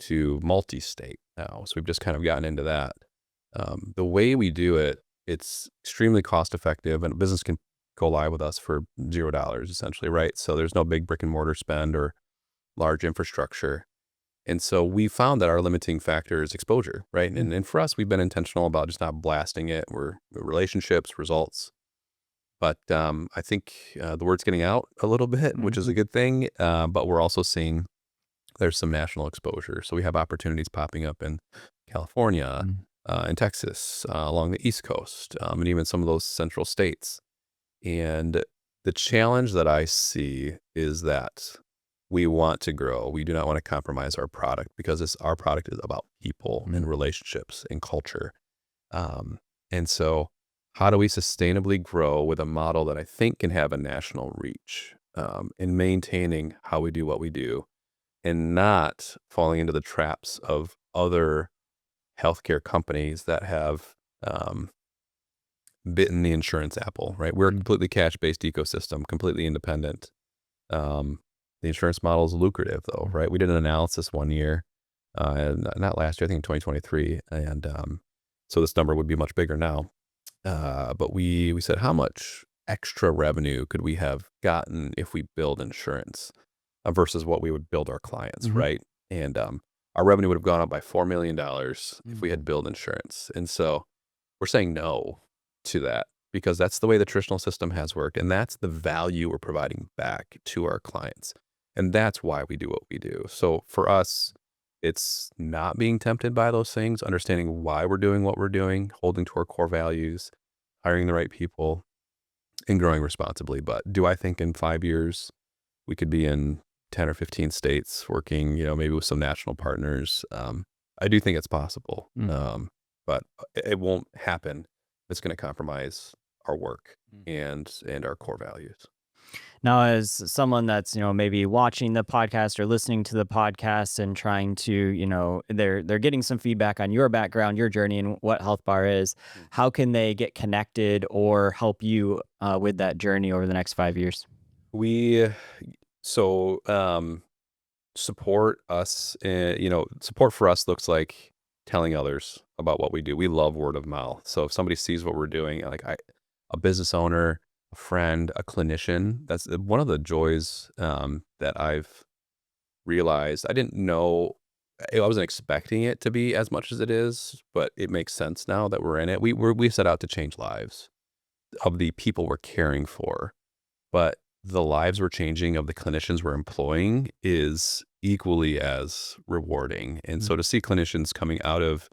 Speaker 1: to multi-state now. So we've just kind of gotten into that. The way we do it, it's extremely cost effective, and a business can go live with us for $0 essentially, right? So there's no big brick and mortar spend or large infrastructure. And so we found that our limiting factor is exposure, right?
Speaker 2: Mm.
Speaker 1: And for us, we've been intentional about just not blasting it. We're relationships, results. But I think the word's getting out a little bit, which is a
Speaker 2: Mhm.
Speaker 1: good thing. But we're also seeing there's some national exposure. So we have opportunities popping up in California,
Speaker 2: Mm.
Speaker 1: in Texas, along the East Coast, and even some of those central states. And the challenge that I see is that we want to grow. We do not want to compromise our product because our product is about people and
Speaker 2: Mm.
Speaker 1: relationships and culture. Um, and so, how do we sustainably grow with a model that I think can have a national reach in maintaining how we do what we do and not falling into the traps of other healthcare companies that have um, bitten the insurance apple, right? We're a
Speaker 2: Mm.
Speaker 1: completely cash-based ecosystem, completely independent. Um, the insurance model is lucrative, though,
Speaker 2: Mm.
Speaker 1: right? We did an analysis one year, not last year, I think in 2023, and so this number would be much bigger now. But we said, how much extra revenue could we have gotten if we build insurance versus what we would build our clients,
Speaker 2: Mhm.
Speaker 1: right? And our revenue would have gone up by $4 million if we
Speaker 2: Mm.
Speaker 1: had built insurance. And so we're saying no to that because that's the way the traditional system has worked. And that's the value we're providing back to our clients. And that's why we do what we do. So for us, it's not being tempted by those things, understanding why we're doing what we're doing, holding to our core values, hiring the right people, and growing responsibly. But do I think in 5 years we could be in 10 or 15 states working, maybe with some national partners? I do think it's possible,
Speaker 2: Mm.
Speaker 1: but it won't happen. It's going to compromise our work
Speaker 2: Mm.
Speaker 1: and our core values.
Speaker 2: Now, as someone that's, maybe watching the podcast or listening to the podcast and trying to, they're getting some feedback on your background, your journey, and what Health Bar is,
Speaker 1: Mm.
Speaker 2: how can they get connected or help you with that journey over the next 5 years?
Speaker 1: We so support us, support for us looks like telling others about what we do. We love word of mouth. So if somebody sees what we're doing, like a business owner, a friend, a clinician, that's one of the joys that I've realized. I didn't know, I wasn't expecting it to be as much as it is, but it makes sense now that we're in it. We set out to change lives of the people we're caring for, but the lives we're changing of the clinicians we're employing is equally as rewarding. And
Speaker 2: Mm.
Speaker 1: so to see clinicians coming out of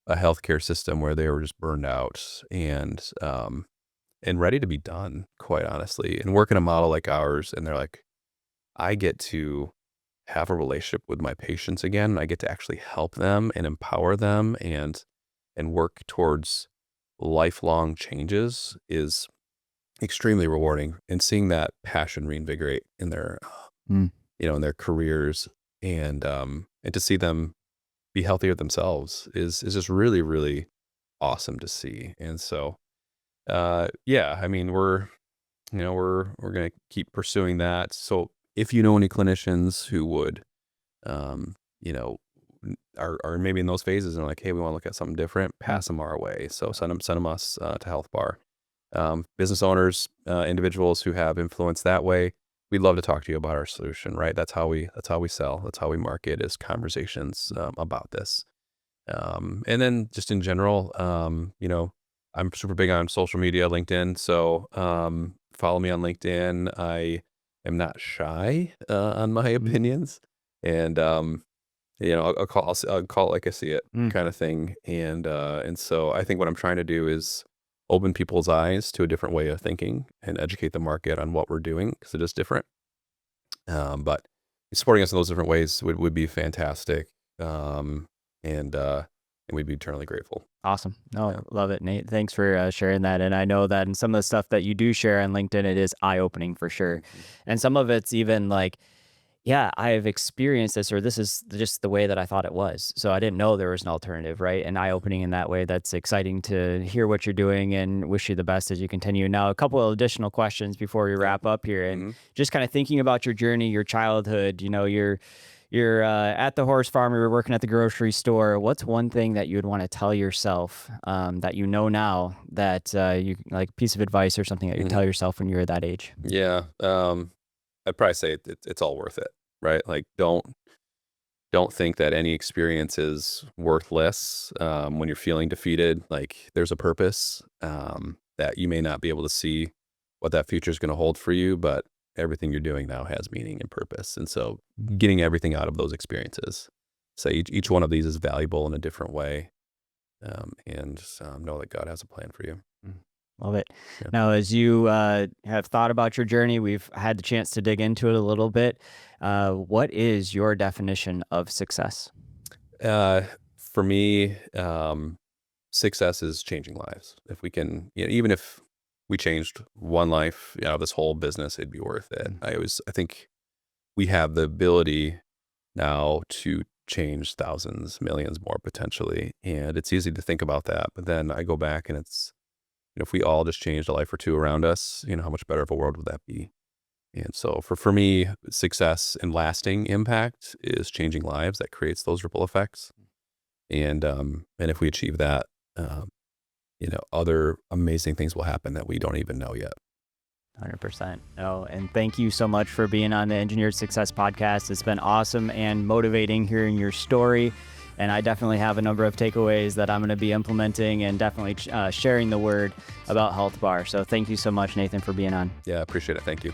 Speaker 1: a healthcare system where they were just burned out and ready to be done, quite honestly, and work in a model like ours, and they're like, I get to have a relationship with my patients again. I get to actually help them and empower them and work towards lifelong changes is extremely rewarding, and seeing that passion reinvigorate in their,
Speaker 2: Mm.
Speaker 1: in their careers, and to see them be healthier themselves is just really, really awesome to see. And so, yeah, I mean, we're gonna keep pursuing that. So if you know any clinicians who would, you know, are maybe in those phases and are like, hey, we want to look at something different,
Speaker 2: Mm.
Speaker 1: pass them our way. So send them us to Health Bar. Business owners, individuals who have influence that way, we'd love to talk to you about our solution, right? That's how we sell. That's how we market, is conversations about this. And then just in general, I'm super big on social media, LinkedIn. So follow me on LinkedIn. I am not shy on my
Speaker 2: Mm.
Speaker 1: opinions, and I'll call it like I see it,
Speaker 2: Mm.
Speaker 1: kind of thing. And so I think what I'm trying to do is open people's eyes to a different way of thinking and educate the market on what we're doing, because it is different. But supporting us in those different ways would be fantastic. Um, and we'd be eternally grateful.
Speaker 2: Awesome.
Speaker 1: Yeah.
Speaker 2: No, love it, Nate. Thanks for sharing that. And I know that in some of the stuff that you do share on LinkedIn, it is eye opening for sure.
Speaker 1: Mhm.
Speaker 2: And some of it's even like, yeah, I've experienced this, or this is just the way that I thought it was. So I didn't know there was an alternative, right? And eye opening in that way. That's exciting to hear what you're doing, and wish you the best as you continue. Now, a couple of additional questions before we
Speaker 1: Yeah.
Speaker 2: wrap up here. And
Speaker 1: Mhm.
Speaker 2: just kind of thinking about your journey, your childhood, you're at the horse farm, you're working at the grocery store. What's one thing that you would want to tell yourself that you know now, that you like, piece of advice or something that you
Speaker 1: Mhm.
Speaker 2: tell yourself when you were that age?
Speaker 1: Yeah. I'd probably say it's all worth it, right? Like, don't think that any experience is worthless when you're feeling defeated. Like, there's a purpose that you may not be able to see what that future is going to hold for you, but everything you're doing now has meaning and purpose. And so, getting everything out of those experiences. So each one of these is valuable in a different way, and know that God has a plan for you.
Speaker 2: Mm. Love it.
Speaker 1: Yeah.
Speaker 2: Now, as you have thought about your journey, we've had the chance to dig into it a little bit. What is your definition of success?
Speaker 1: Uh, for me, success is changing lives. If we can, even if we changed one life, this whole business, it'd be worth it.
Speaker 2: Mm.
Speaker 1: I think we have the ability now to change thousands, millions more potentially. And it's easy to think about that. But then I go back and it's, if we all just changed a life or two around us, how much better of a world would that be? And so for me, success and lasting impact is changing lives that creates those ripple effects. And if we achieve that, um, other amazing things will happen that we don't even know yet.
Speaker 2: 100%. Oh, and thank you so much for being on the Engineered Success podcast. It's been awesome and motivating hearing your story. And I definitely have a number of takeaways that I'm going to be implementing, and definitely sharing the word about Health Bar. So thank you so much, Nathan, for being on.
Speaker 1: Yeah, I appreciate it. Thank you.